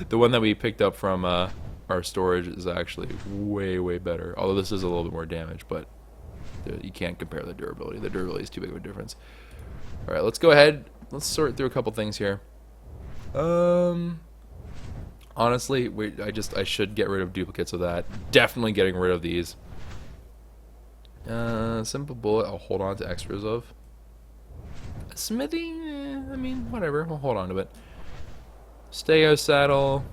The one that we picked up from our storage is actually way better. Although this is a little bit more damage, but you can't compare the durability. The durability is too big of a difference. All right, let's go ahead. Let's sort through a couple things here. Honestly, I should get rid of duplicates of that. Definitely getting rid of these. Simple bullet. I'll hold on to extras of. Smithy. I mean, whatever. We'll hold on to it. Stego saddle.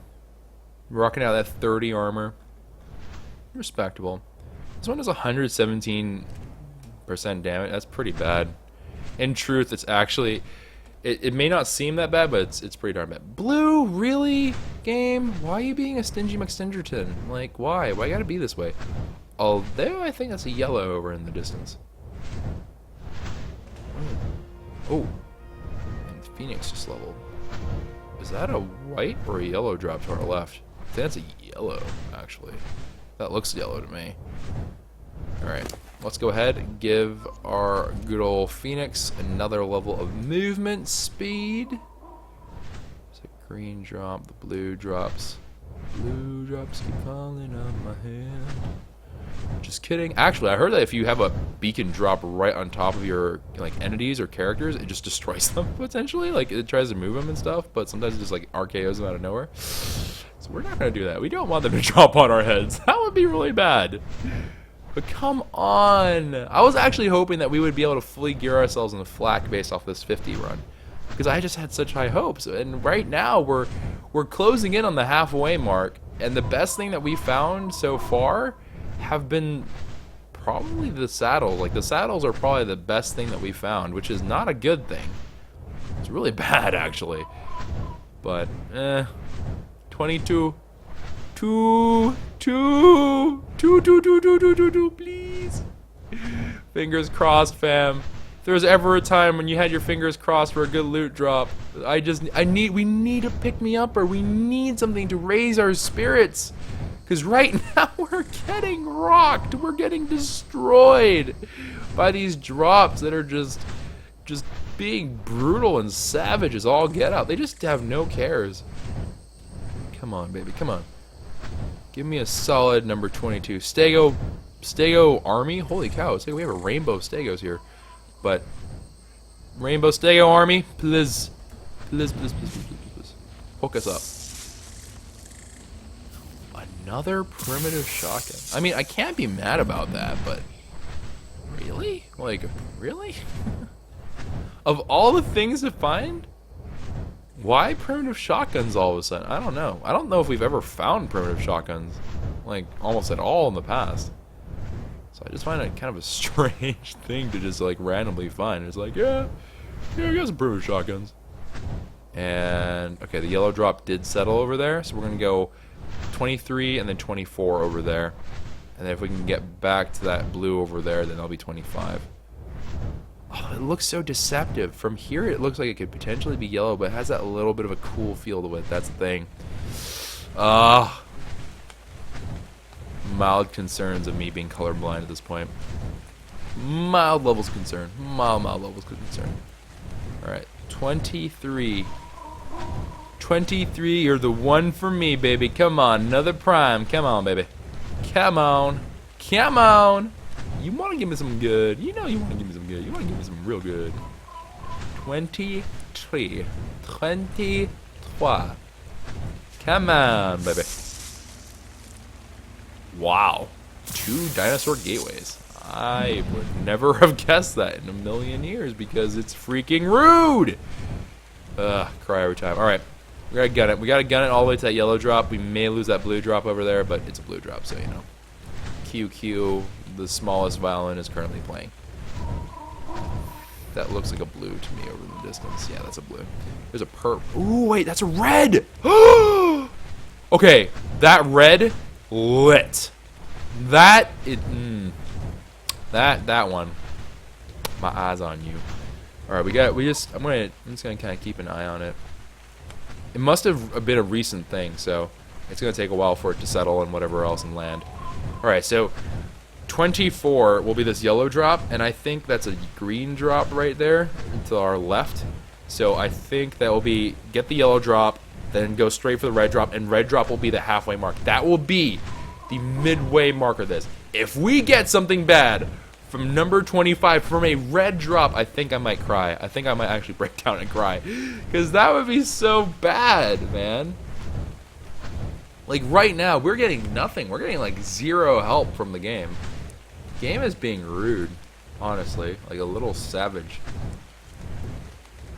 Rocking out that 30 armor. Respectable. This one does 117% damage. That's pretty bad. In truth, it's actually... It may not seem that bad, but it's pretty darn bad. Blue? Really? Game? Why are you being a stingy McStingerton? Like, why? Why you gotta be this way? Although, I think that's a yellow over in the distance. Oh. And Phoenix just leveled. Is that a white or a yellow drop to our left? I think that's a yellow, actually. That looks yellow to me. Alright, let's go ahead and give our good old Phoenix another level of movement speed. There's a green drop, the blue drops. Blue drops keep falling on my hand. Just kidding. Actually, I heard that if you have a beacon drop right on top of your like entities or characters, it just destroys them potentially. Like it tries to move them and stuff, but sometimes it just like RKOs them out of nowhere. So we're not gonna do that. We don't want them to drop on our heads. That would be really bad. But come on. I was actually hoping that we would be able to fully gear ourselves in the flak based off this 50 run, because I just had such high hopes. And right now we're closing in on the halfway mark, and the best thing that we found so far have been probably the saddles. Like the saddles are probably the best thing that we found, which is not a good thing. It's really bad actually. But 22 2 please. Fingers crossed, fam. If there was ever a time when you had your fingers crossed for a good loot drop, we need a pick me up, or we need something to raise our spirits. Because right now we're getting rocked. We're getting destroyed by these drops that are just being brutal and savage as all get out. They just have no cares. Come on, baby. Come on. Give me a solid number 22. Stego army? Holy cow. It's like we have a rainbow of Stegos here. But rainbow Stego army, please. Please. Hook us up. Another primitive shotgun. I mean, I can't be mad about that, but really? Like, really? Of all the things to find, why primitive shotguns all of a sudden? I don't know. I don't know if we've ever found primitive shotguns, like, almost at all in the past. So I just find it kind of a strange thing to just, like, randomly find. It's like, yeah, we got some primitive shotguns. And, okay, the yellow drop did settle over there, so we're going to go 23 and then 24 over there. And then if we can get back to that blue over there, then that'll be 25. Oh, it looks so deceptive. From here, it looks like it could potentially be yellow, but it has that little bit of a cool feel to it. That's the thing. mild concerns of me being colorblind at this point. Mild levels of concern. Mild levels of concern. Alright, 23. 23, you're the one for me, baby. Come on, another prime. Come on, baby. Come on. Come on. You want to give me some good. You know you want to give me some good. You want to give me some real good. 23. 23. Come on, baby. Wow. 2 dinosaur gateways. I would never have guessed that in a million years because it's freaking rude. Cry every time. Alright. We gotta gun it. We gotta gun it all the way to that yellow drop. We may lose that blue drop over there, but it's a blue drop, so you know. QQ, the smallest violin, is currently playing. That looks like a blue to me over in the distance. Yeah, that's a blue. There's a purple. Ooh, wait, that's a red! Okay, that red lit. That that one. My eyes on you. Alright, I'm just gonna kinda keep an eye on it. It must have been a recent thing, so it's gonna take a while for it to settle and whatever else and land. Alright, so 24 will be this yellow drop, and I think that's a green drop right there to our left. So I think that will be get the yellow drop, then go straight for the red drop, and red drop will be the halfway mark. That will be the midway mark of this. If we get something bad from number 25 from a red drop, I think I might cry. I think I might actually break down and cry, because that would be so bad, man. Like right now, we're getting nothing. We're getting like 0 help from the game. Game is being rude, honestly, like a little savage.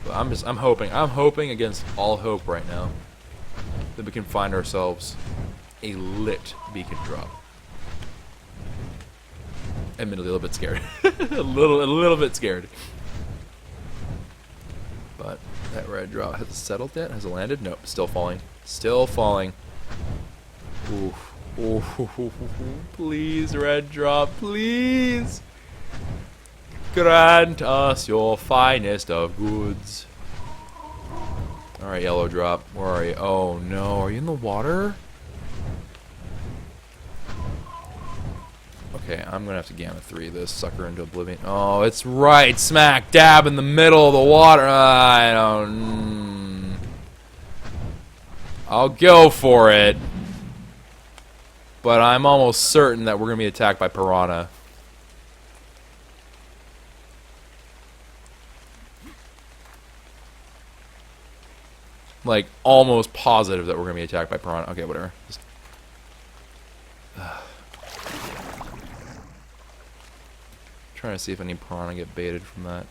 But I'm hoping against all hope right now that we can find ourselves a lit beacon drop. Admittedly, a little bit scared. a little bit scared. But that red drop has it settled yet? Has it landed? Nope, still falling. Still falling. Oof. Ooh, please, red drop, please. Grant us your finest of goods. Alright, yellow drop. Where are you? Oh no, are you in the water? Okay, I'm gonna have to Gamma 3 this sucker into oblivion. Oh, it's right smack dab in the middle of the water. I don't. I'll go for it. But I'm almost certain that we're gonna be attacked by piranha. Like, almost positive that we're gonna be attacked by piranha. Okay, whatever. Just... trying to see if any piranha get baited from that.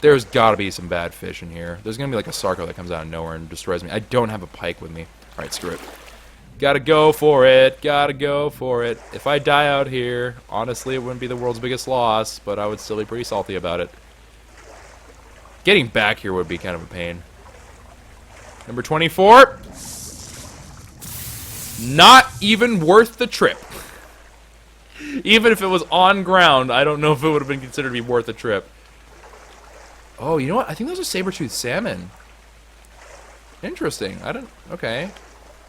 There's gotta be some bad fish in here. There's gonna be like a Sarco that comes out of nowhere and destroys me. I don't have a pike with me. Alright, screw it. Gotta go for it. Gotta go for it. If I die out here, honestly, it wouldn't be the world's biggest loss, but I would still be pretty salty about it. Getting back here would be kind of a pain. Number 24. Not even worth the trip. Even if it was on ground, I don't know if it would have been considered to be worth the trip. Oh, you know what? I think those are saber-toothed salmon. Interesting. Okay.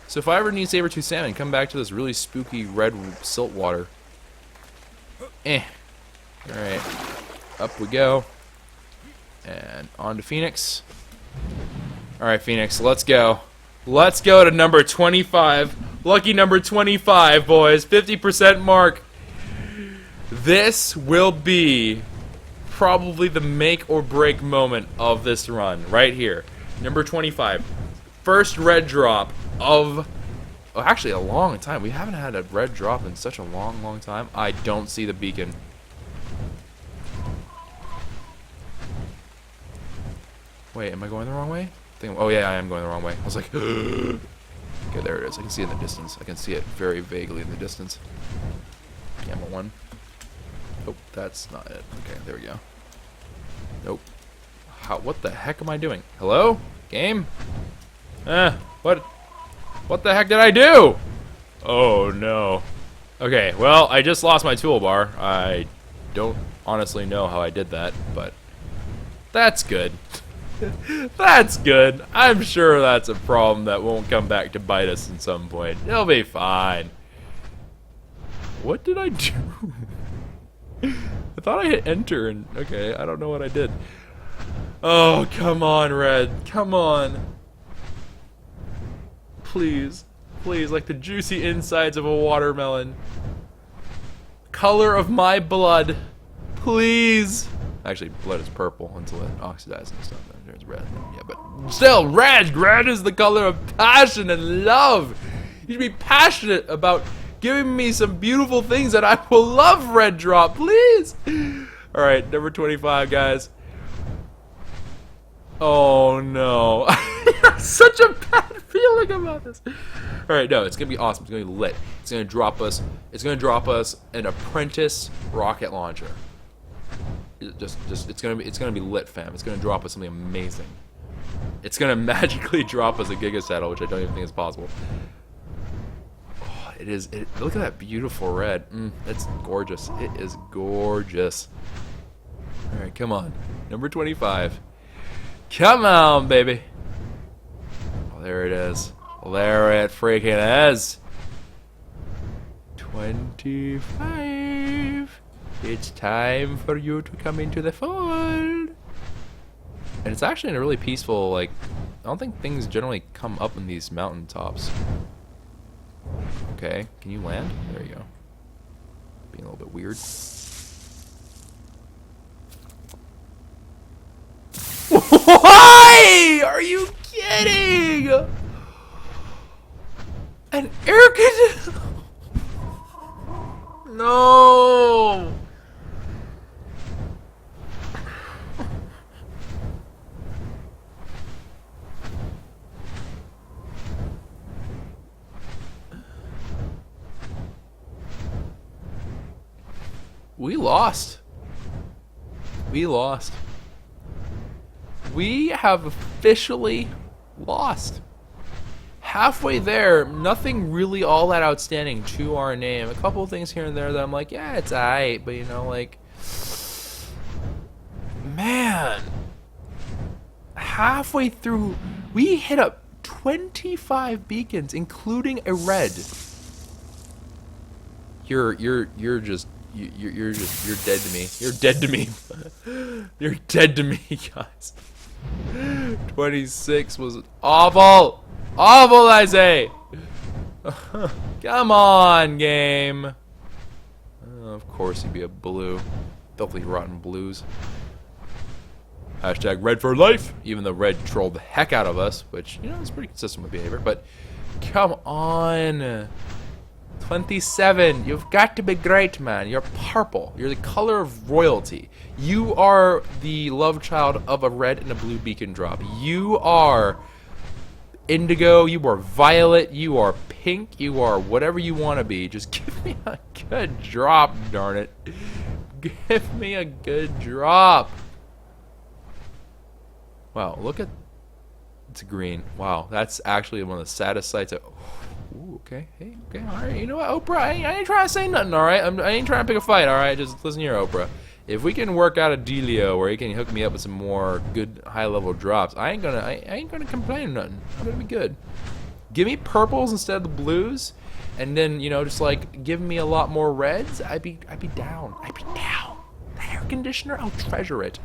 So if I ever need saber-toothed salmon, come back to this really spooky red silt water. Alright. Up we go. And on to Phoenix. Alright, Phoenix, let's go. Let's go to number 25. Lucky number 25, boys. 50% mark. This will be probably the make or break moment of this run. Right here. Number 25. First red drop of... oh, actually, a long time. We haven't had a red drop in such a long time. I don't see the beacon. Wait, am I going the wrong way? Oh yeah, I am going the wrong way. I was like... okay, there it is. I can see it in the distance. I can see it very vaguely in the distance. Gamma 1. Oh, that's not it. Okay, there we go. Nope. What the heck am I doing? Hello? Game? What the heck did I do? Oh no. Okay, well, I just lost my toolbar. I don't honestly know how I did that, but that's good. That's good. I'm sure that's a problem that won't come back to bite us at some point. It'll be fine. What did I do? I thought I hit enter and okay, I don't know what I did. Oh, come on, Red. Come on. Please. Please, like the juicy insides of a watermelon. Color of my blood. Please. Actually, blood is purple until it oxidizes and stuff. Then it turns red. Yeah, but still, red! Red is the color of passion and love. You should be passionate about giving me some beautiful things that I will love, Red Drop, please. Alright, number 25, guys. Oh no. I have such a bad feeling about this. Alright, no, it's gonna be awesome. It's gonna be lit. It's gonna drop us an apprentice rocket launcher. It's gonna be lit, fam. It's gonna drop us something amazing. It's gonna magically drop us a Giga Saddle, which I don't even think is possible. Oh, it is. Look at that beautiful red. It's gorgeous. It is gorgeous. All right, come on, number 25. Come on, baby. Oh, there it is. There it freaking is. 25. It's time for you to come into the fold. And it's actually in a really peaceful, like, I don't think things generally come up in these mountaintops. Okay, can you land? There you go. Being a little bit weird. Why? Are you kidding? An air conditioner? No. We lost. We lost. We have officially lost. Halfway there, nothing really all that outstanding to our name. A couple of things here and there that I'm like, yeah, it's alright, but you know, like, man, halfway through, we hit up 25 beacons, including a red. You're dead to me. You're dead to me. You're dead to me, guys. 26 was awful. Awful, I say. Come on, game. Of course he'd be a blue. Filthy rotten blues. Hashtag red for life. Even though red trolled the heck out of us, which, you know, is pretty consistent with behavior. But come on. 27. You've got to be great, man. You're purple. You're the color of royalty. You are the love child of a red and a blue beacon drop. You are indigo. You are violet. You are pink. You are whatever you want to be. Just give me a good drop, darn it. Give me a good drop. Wow, look at... It's green. Wow, that's actually one of the saddest sights Ooh, okay, hey, okay, alright, you know what, Oprah, I ain't trying to say nothing, alright? I ain't trying to pick a fight, alright? Just listen here, Oprah. If we can work out a dealio where you can hook me up with some more good high-level drops, I ain't gonna complain or nothing. I'm gonna be good. Give me purples instead of the blues, and then, you know, just like give me a lot more reds, I'd be down. I'd be down. The air conditioner, I'll treasure it.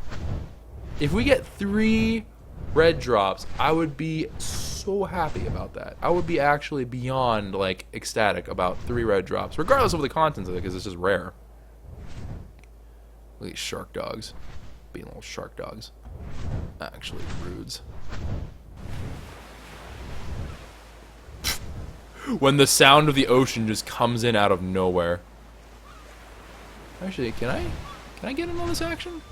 If we get 3 red drops, I would be so happy about that. I would be actually beyond like ecstatic about 3 red drops, regardless of the contents of it, because it's just rare. Look at these shark dogs, being little shark dogs. Actually, rudes. When the sound of the ocean just comes in out of nowhere. Actually, can I get in on this action?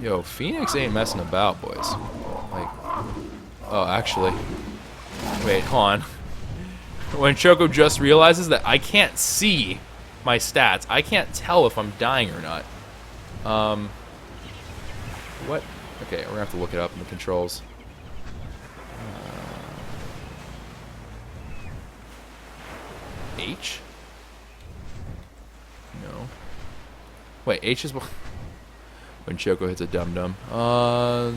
Yo, Phoenix ain't messing about, boys. Like, oh, actually, wait, hold on. When Choco just realizes that I can't see my stats, I can't tell if I'm dying or not. What? Okay, we're gonna have to look it up in the controls. H? No. Wait, H is... when Choco hits a dum-dum. No.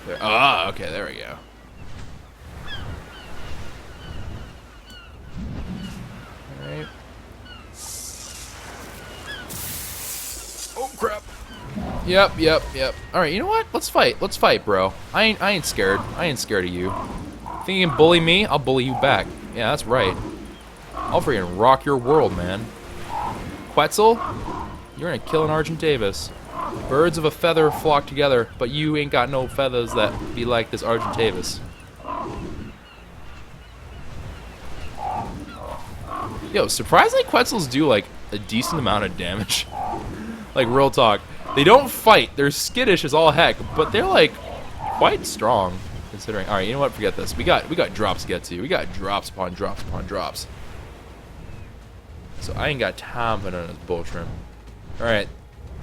There. Ah, okay, there we go. Alright. Oh, crap. Yep. Alright, you know what? Let's fight, bro. I ain't scared. I ain't scared of you. Think you can bully me? I'll bully you back. Yeah, that's right. I'll freaking rock your world, man. Quetzal, you're gonna kill an Argent Davis. Birds of a feather flock together, but you ain't got no feathers that be like this Argent Davis. Yo, surprisingly, Quetzals do like a decent amount of damage. Like, real talk. They don't fight. They're skittish as all heck, but they're like quite strong considering. All right, you know what? Forget this. We got drops to get to. We got drops upon drops upon drops. So I ain't got time for none of this bullshit. All right,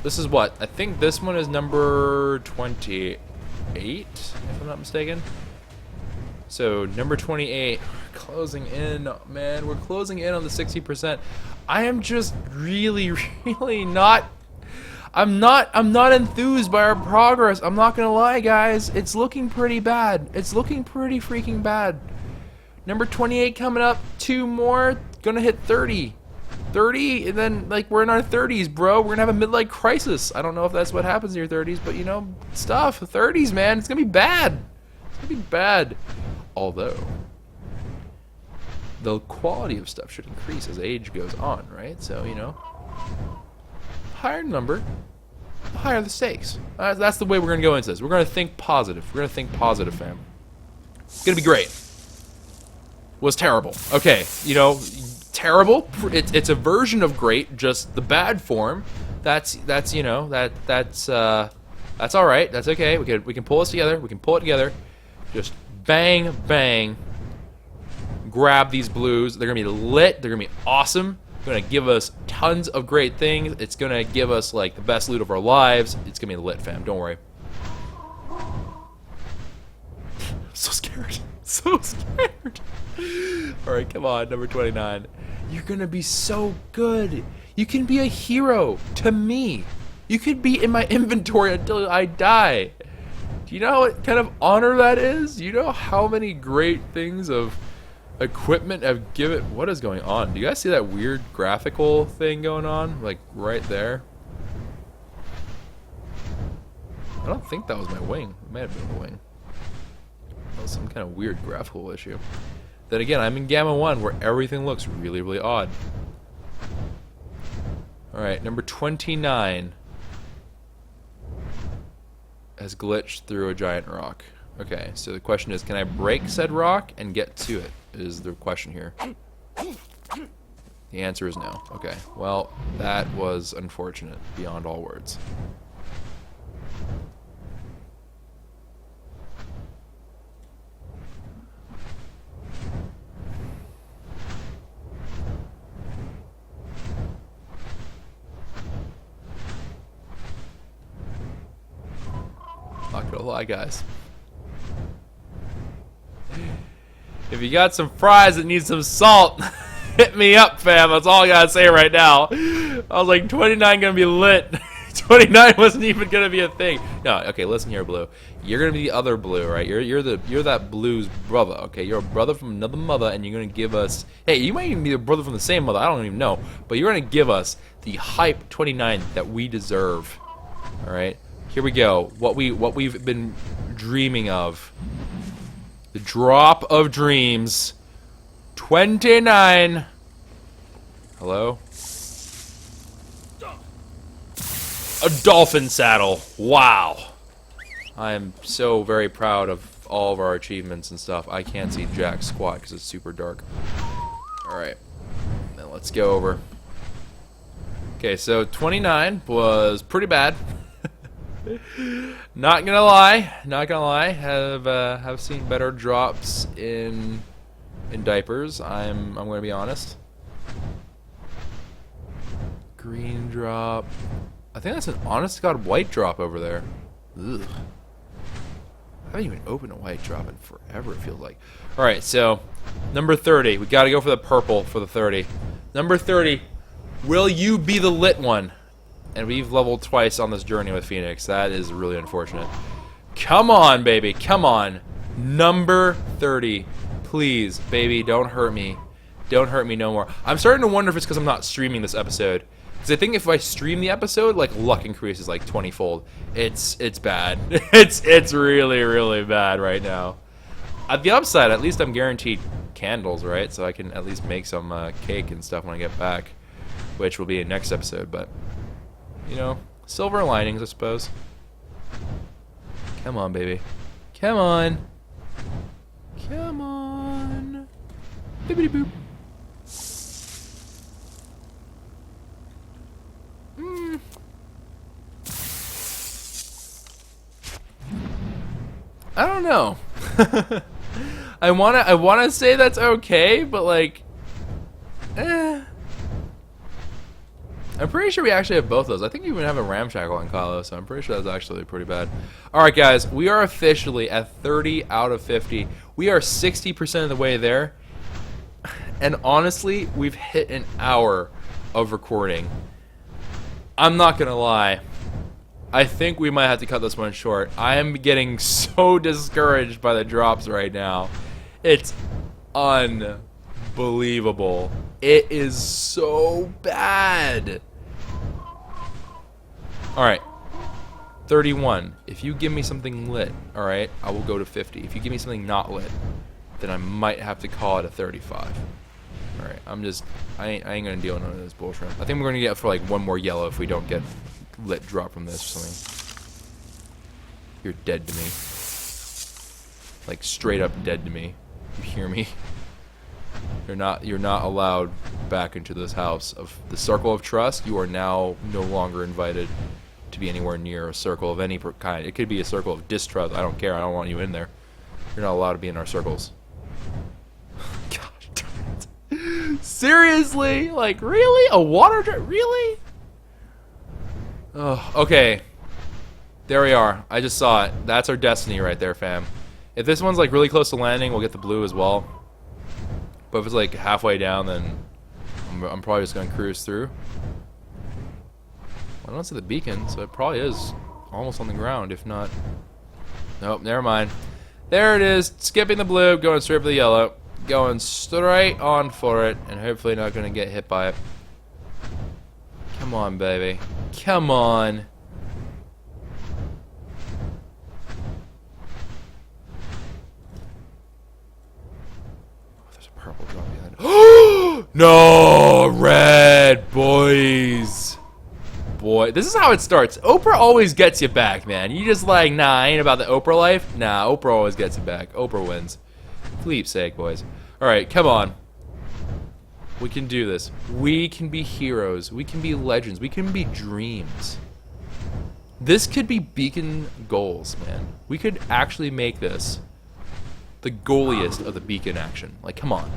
this is what? I think this one is number 28, if I'm not mistaken. So number 28, we're closing in, man. We're closing in on the 60%. I am just really not. I'm not enthused by our progress. I'm not gonna lie, guys. It's looking pretty bad. It's looking pretty freaking bad. Number 28 coming up. 2 more. Gonna hit 30. 30, and then, like, we're in our 30s, bro. We're gonna have a midlife crisis. I don't know if that's what happens in your 30s, but, you know, stuff. 30s, man. It's gonna be bad. It's gonna be bad. Although, the quality of stuff should increase as age goes on, right? So, you know, higher number, the higher the stakes. That's the way we're gonna go into this. We're gonna think positive. We're gonna think positive, fam. It's gonna be great. Was terrible. Okay, you know, terrible. It's a version of great, just the bad form. That's you know, that's all right. That's okay. We can pull this together. We can pull it together. Just bang bang. Grab these blues. They're gonna be lit. They're gonna be awesome. Gonna give us tons of great things. It's gonna give us like the best loot of our lives. It's gonna be lit, fam. Don't worry. So scared. So scared. Alright, come on, number 29. You're gonna be so good. You can be a hero to me. You could be in my inventory until I die. Do you know what kind of honor that is? Do you know how many great things of equipment have given? What is going on? Do you guys see that weird graphical thing going on? Like right there? I don't think that was my wing. It might have been a wing. That was some kind of weird graphical issue. Then again, I'm in Gamma 1 where everything looks really, really odd. Alright, number 29 has glitched through a giant rock. Okay, so the question is, can I break said rock and get to it? Is the question here. The answer is no. Okay, well, that was unfortunate beyond all words. Not gonna lie, guys. If you got some fries that need some salt, hit me up, fam. That's all I gotta say right now. I was like, 29 gonna be lit. 29 wasn't even gonna be a thing. No, okay, listen here, Blue. You're gonna be the other Blue, right? You're that Blue's brother, okay? You're a brother from another mother, and you're gonna give us. Hey, you might even be a brother from the same mother. I don't even know, but you're gonna give us the hype 29 that we deserve. All right. Here we go. What we've been dreaming of. The drop of dreams. 29. Hello? A dolphin saddle. Wow. I am so very proud of all of our achievements and stuff. I can't see jack squat because it's super dark. Alright. Now let's go over. Okay, so 29 was pretty bad. Not gonna lie, have seen better drops in diapers. I'm gonna be honest. Green drop. I think that's an honest to God white drop over there. Ugh. haven't even opened a white drop in forever, it feels like. Alright, so number 30. We gotta go for the purple for the 30. Number 30. Will you be the lit one? And we've leveled twice on this journey with Phoenix. That is really unfortunate. Come on, baby. Come on. Number 30. Please, baby, don't hurt me. Don't hurt me no more. I'm starting to wonder if it's because I'm not streaming this episode. Because I think if I stream the episode, like, luck increases like 20-fold. It's bad. it's really, really bad right now. At the upside, at least I'm guaranteed candles, right? So I can at least make some cake and stuff when I get back. Which will be in next episode, but... You know, silver linings, I suppose. Come on, baby. Come on. Come on. Bibbidi boop. I don't know. I wanna say that's okay, but like, I'm pretty sure we actually have both those. I think we even have a ramshackle on Kylo, so I'm pretty sure that's actually pretty bad. Alright guys, we are officially at 30 out of 50. We are 60% of the way there. And honestly, we've hit an hour of recording. I'm not gonna lie. I think we might have to cut this one short. I am getting so discouraged by the drops right now. It's unbelievable. It is so bad. Alright. 31. If you give me something lit, alright, I will go to 50. If you give me something not lit, then I might have to call it a 35. Alright, I ain't gonna deal with none of this bullshit. I think we're gonna get for like one more yellow if we don't get lit drop from this or something. You're dead to me. Like straight up dead to me. You hear me? You're not allowed back into this house of the circle of trust. You are now no longer invited to be anywhere near a circle of any kind. It could be a circle of distrust. I don't care. I don't want you in there. You're not allowed to be in our circles. Gosh darn it. Seriously? Like, really? A water drop? Really? Oh, okay. There we are. I just saw it. That's our destiny right there, fam. If this one's like really close to landing, we'll get the blue as well. But if it's like halfway down, then I'm probably just gonna cruise through. I don't see the beacon, so it probably is almost on the ground, if not. Nope, never mind. There it is, skipping the blue, going straight for the yellow. Going straight on for it, and hopefully not gonna get hit by it. Come on, baby. Come on. Purple drop behind. No, red, boys. Boy, this is how it starts. Oprah always gets you back, man. You just like, nah, I ain't about the Oprah life. Nah, Oprah always gets you back. Oprah wins. For Leap's sake, boys. Alright, come on. We can do this. We can be heroes. We can be legends. We can be dreams. This could be beacon goals, man. We could actually make this the goaliest of the beacon action. Like, come on.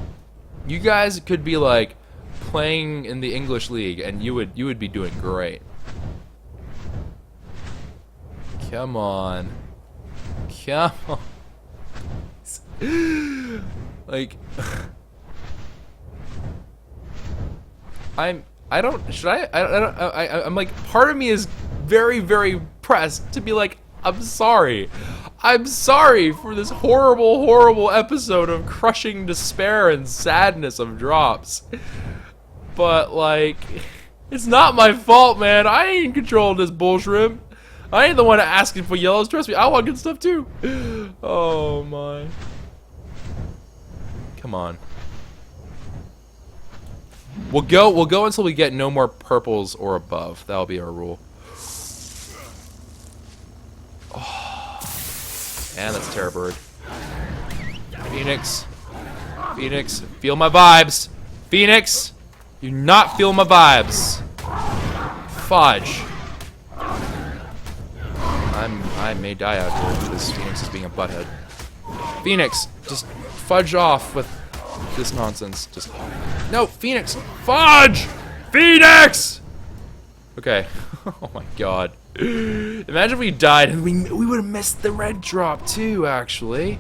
You guys could be like playing in the English league and you would be doing great. Come on. Come on. Like I'm like, part of me is very, very pressed to be like, I'm sorry. I'm sorry for this horrible, horrible episode of crushing despair and sadness of drops. But, like, it's not my fault, man. I ain't in control of this bullshit. I ain't the one asking for yellows. Trust me, I want good stuff too. Oh, my. Come on. We'll go until we get no more purples or above. That'll be our rule. And that's Terror Bird. Phoenix. Phoenix, feel my vibes. Phoenix, you not feel my vibes. Fudge. I may die out here because Phoenix is being a butthead. Phoenix, just fudge off with this nonsense. Just no, Phoenix, fudge! Phoenix! Okay. Oh my god. Imagine if we died and we would have missed the red drop too, actually.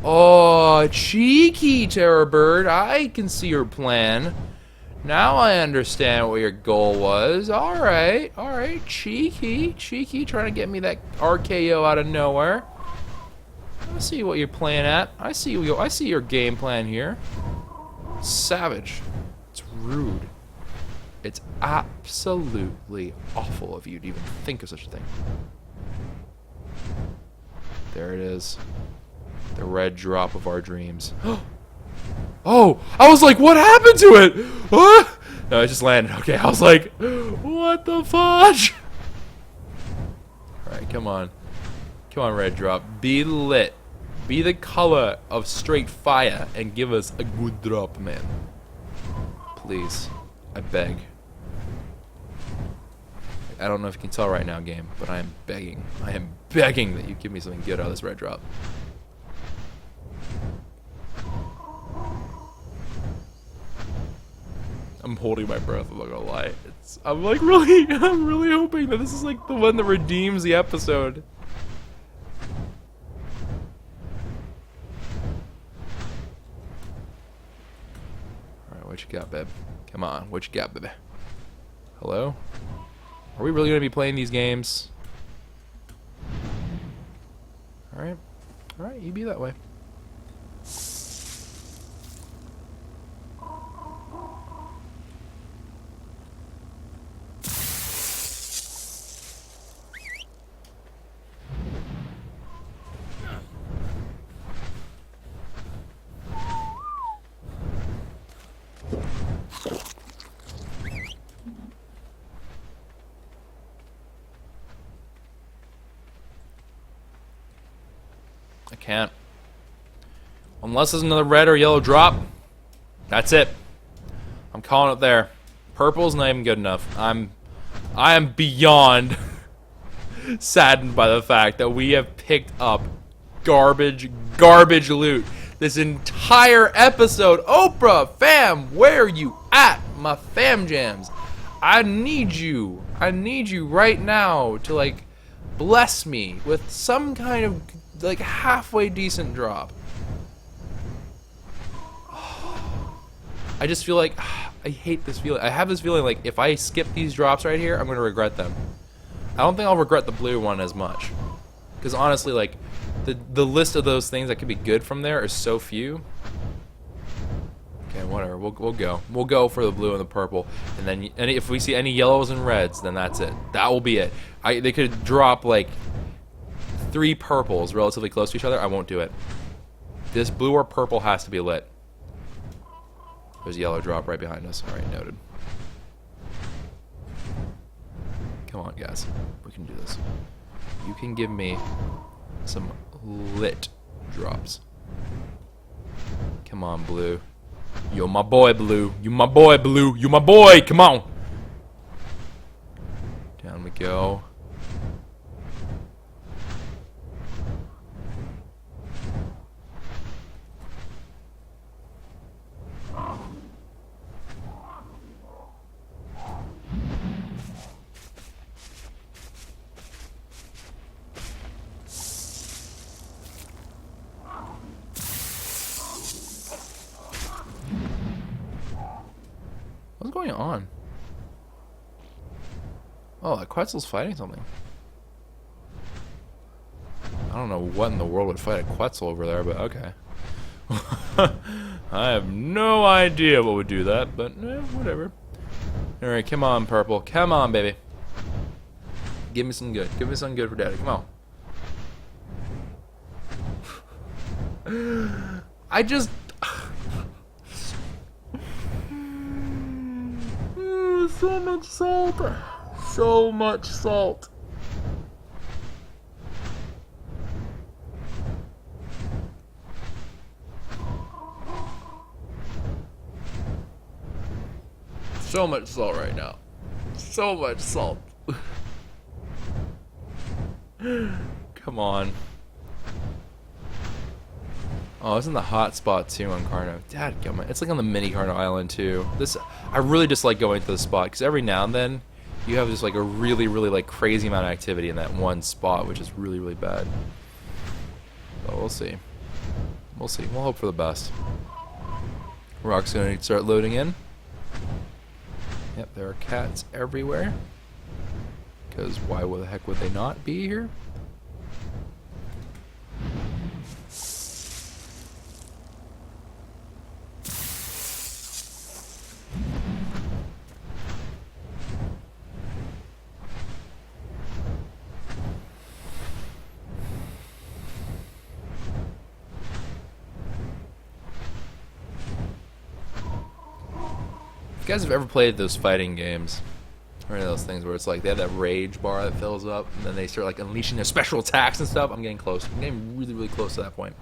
Oh, cheeky, Terror Bird. I can see your plan. Now I understand what your goal was. Alright, cheeky, trying to get me that RKO out of nowhere. I see what you're playing at. I see your game plan here. Savage. It's rude. It's absolutely awful of you to even think of such a thing. There it is. The red drop of our dreams. Oh! I was like, what happened to it? What? No, it just landed. Okay, I was like, what the fudge? Alright, come on. Come on, red drop. Be lit. Be the color of straight fire and give us a good drop, man. Please. I beg. I don't know if you can tell right now, game, but I am begging. I am begging that you give me something good out of this red drop. I'm holding my breath, I'm not gonna lie. I'm really hoping that this is like the one that redeems the episode. Alright, what you got, babe? Come on, what you got, baby? Hello? Are we really gonna be playing these games? Alright. Alright, you be that way. I can't. Unless there's another red or yellow drop. That's it. I'm calling it there. Purple's not even good enough. I am beyond saddened by the fact that we have picked up garbage loot this entire episode. Oprah, fam, where are you at, my fam jams? I need you right now to like bless me with some kind of like halfway decent drop. I just feel like I hate this feeling. I have this feeling like if I skip these drops right here, I'm gonna regret them. I don't think I'll regret the blue one as much, because honestly, like the list of those things that could be good from there is so few. Okay, whatever. We'll go for the blue and the purple, and if we see any yellows and reds, then that's it. That will be it. They could drop like 3 purples relatively close to each other. I won't do it. This blue or purple has to be lit. There's a yellow drop right behind us. Alright, noted. Come on, guys. We can do this. You can give me some lit drops. Come on, blue. You're my boy, blue. You my boy, blue. You my boy. Come on. Down we go. What's going on? Oh, that Quetzal's fighting something. I don't know what in the world would fight a Quetzal over there, but okay. I have no idea what would do that, but whatever. Alright, come on, purple. Come on, baby. Give me some good. Give me something good for daddy. Come on. I just... so much salt. So much salt. So much salt right now. So much salt. Come on. Oh, it's in the hot spot too on Carno. Dadgummit. It's like on the mini Carno Island too. I really just like going to this spot because every now and then you have just like a really, really like crazy amount of activity in that one spot, which is really, really bad. But we'll see. We'll see. We'll hope for the best. Rock's gonna start loading in. Yep, there are cats everywhere. Because why the heck would they not be here? If you guys have ever played those fighting games, or those things where it's like they have that rage bar that fills up, and then they start like unleashing their special attacks and stuff, I'm getting close. I'm getting really, really close to that point.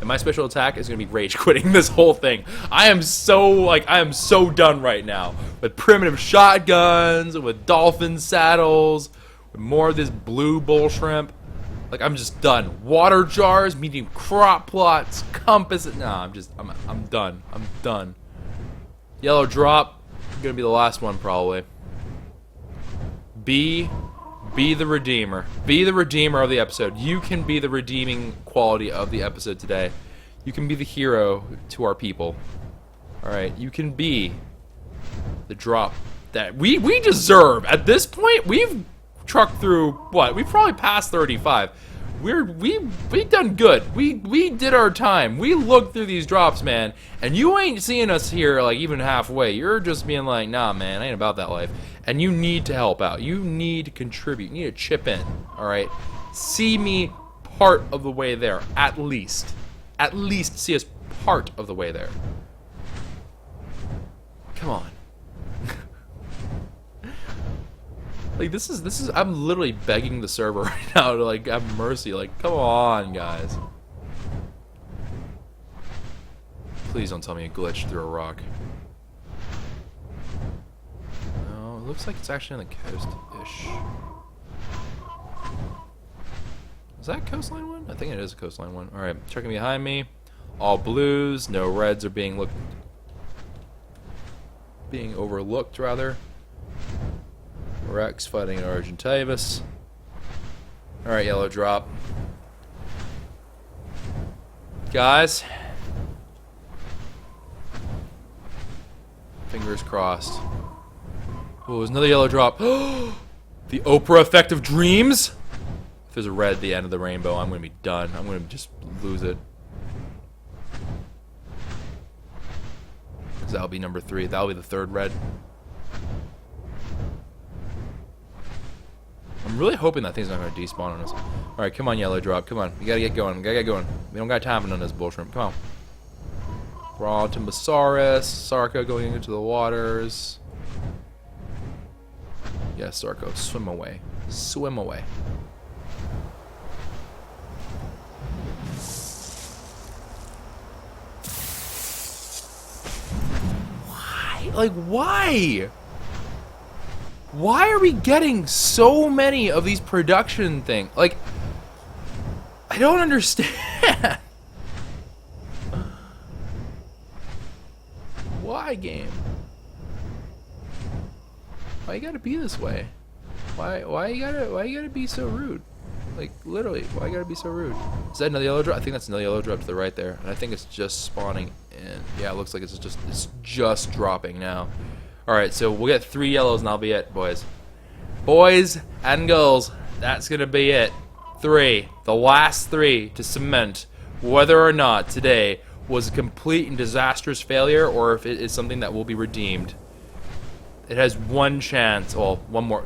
And my special attack is going to be rage quitting this whole thing. I am so done right now with primitive shotguns, with dolphin saddles, with more of this blue bull shrimp. Like, I'm just done. Water jars, medium crop plots, compasses. Nah, I'm done. I'm done. Yellow drop, gonna be the last one probably. Be the redeemer. Be the redeemer of the episode. You can be the redeeming quality of the episode today. You can be the hero to our people. Alright, you can be the drop that we deserve. At this point, we've trucked through what? We've probably passed 35. We've done good. We did our time. We looked through these drops, man, and you ain't seeing us here like even halfway. You're just being like, nah, man, I ain't about that life. And you need to help out. You need to contribute. You need to chip in. All right, see me part of the way there, at least. At least see us part of the way there. Come on. Like, this is, I'm literally begging the server right now to, like, have mercy. Like, come on, guys. Please don't tell me it glitched through a rock. No, it looks like it's actually on the coast-ish. Is that coastline one? I think it is a coastline one. Alright, checking behind me. All blues, no reds are being overlooked, rather. Rex fighting an Argentavis. Alright, yellow drop. Guys. Fingers crossed. Oh, there's another yellow drop. The Oprah effect of dreams? If there's a red at the end of the rainbow, I'm going to be done. I'm going to just lose it. Because that'll be number 3. That'll be the 3rd red. I'm really hoping that thing's not going to despawn on us. Alright, come on, yellow drop. Come on. We got to get going. We got to get going. We don't got time for none of this bullshit. Come on. Brontosaurus. Sarco going into the waters. Yes, Sarco. Swim away. Swim away. Why? Like, why? Why are we getting so many of these production things? Like, I don't understand. Why, game? Why you gotta be this way? Why you gotta be so rude? Like, literally, why you gotta be so rude? Is that another yellow drop? I think that's another yellow drop to the right there, and I think it's just spawning in. Yeah, it looks like it's just dropping now. Alright, so we'll get 3 yellows and that'll be it, boys. Boys and girls, that's gonna be it. 3. The last 3 to cement whether or not today was a complete and disastrous failure or if it is something that will be redeemed. It has 1 chance, well,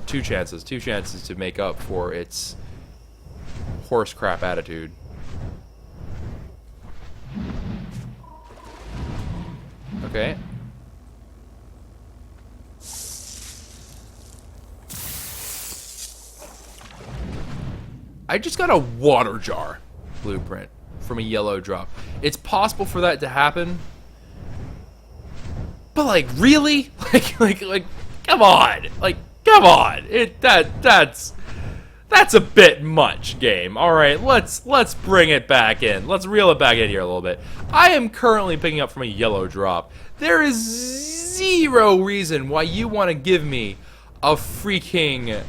2 chances to make up for its horse crap attitude. Okay. I just got a water jar blueprint from a yellow drop. It's possible for that to happen, but like, really? Like, come on! Like, come on! That's a bit much, game. All right, let's bring it back in. Let's reel it back in here a little bit. I am currently picking up from a yellow drop. There is 0 reason why you want to give me a freaking...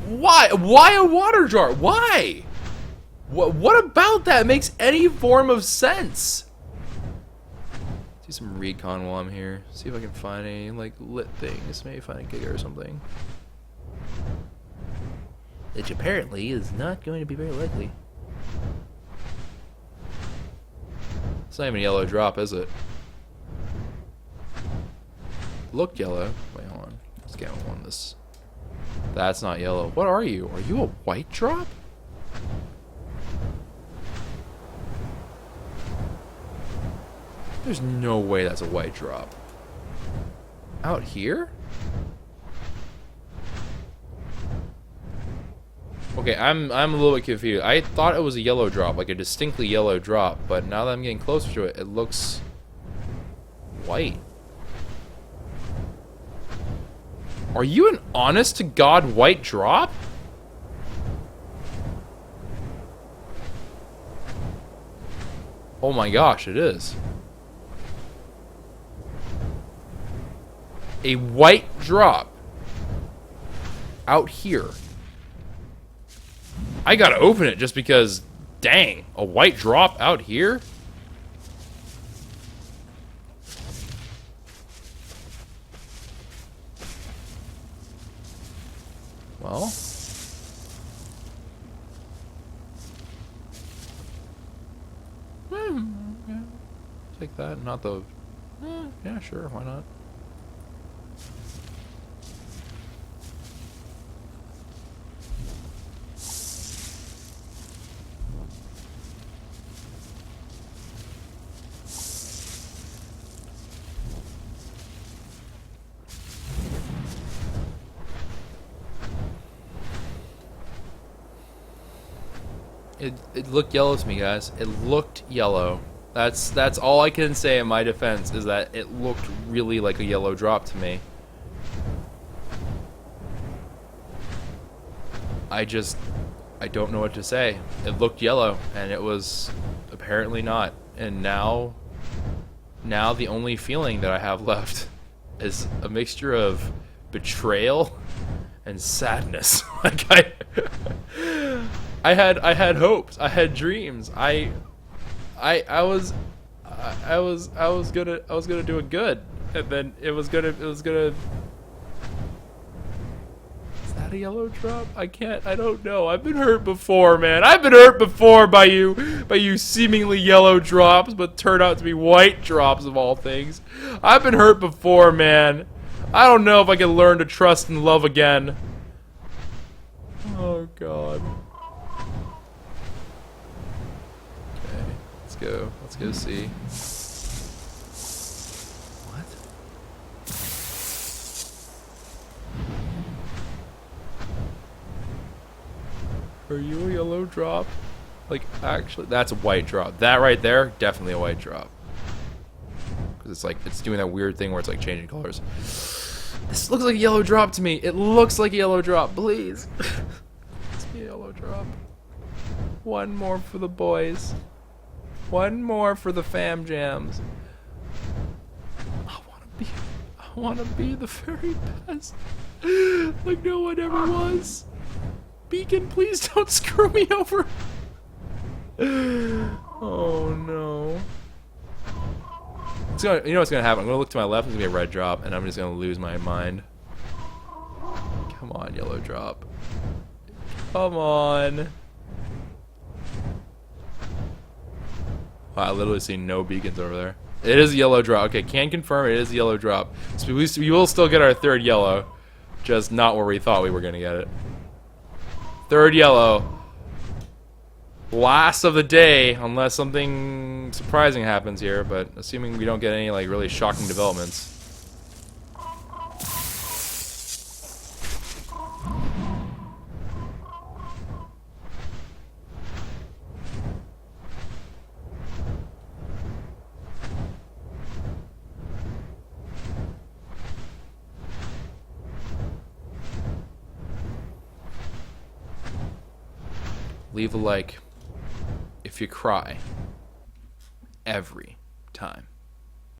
Why? Why a water jar? Why? What about that makes any form of sense? Do some recon while I'm here. See if I can find any, like, lit things. Maybe find a giga or something. Which apparently is not going to be very likely. It's not even a yellow drop, is it? Looked yellow. Wait, hold on. Let's get on this. That's not yellow. What are you? Are you a white drop? There's no way that's a white drop. Out here? Okay, I'm a little bit confused. I thought it was a yellow drop, like a distinctly yellow drop, but now that I'm getting closer to it, it looks white. Are you an honest to God white drop? Oh my gosh, it is. A white drop out here. I gotta open it just because, dang, a white drop out here? Well, yeah. Take that, not the, yeah, sure, why not? It looked yellow to me, guys. It looked yellow. That's all I can say in my defense, is that it looked really like a yellow drop to me. I don't know what to say. It looked yellow, and it was apparently not. And now the only feeling that I have left is a mixture of betrayal and sadness. Like I had hopes. I had dreams. I was gonna do it good, and then it was gonna. Is that a yellow drop? I don't know. I've been hurt before, man. I've been hurt before by you seemingly yellow drops, but turn out to be white drops of all things. I've been hurt before, man. I don't know if I can learn to trust and love again. Oh God. Let's go see. What? Are you a yellow drop? Like, actually, that's a white drop. That right there, definitely a white drop. Because it's like, it's doing that weird thing where it's like changing colors. This looks like a yellow drop to me. It looks like a yellow drop, please. It's a yellow drop. One more for the boys. One more for the fam jams. I wanna be the very best. Like no one ever was. Beacon, please don't screw me over. Oh no. You know what's gonna happen? I'm gonna look to my left, it's gonna be a red drop, and I'm just gonna lose my mind. Come on, yellow drop. Come on. Wow, I literally see no beacons over there. It is a yellow drop. Okay, can confirm it is a yellow drop. So we will still get our third yellow, just not where we thought we were gonna get it. Third yellow. Last of the day, unless something surprising happens here, but assuming we don't get any like really shocking developments. Leave a like if you cry every time.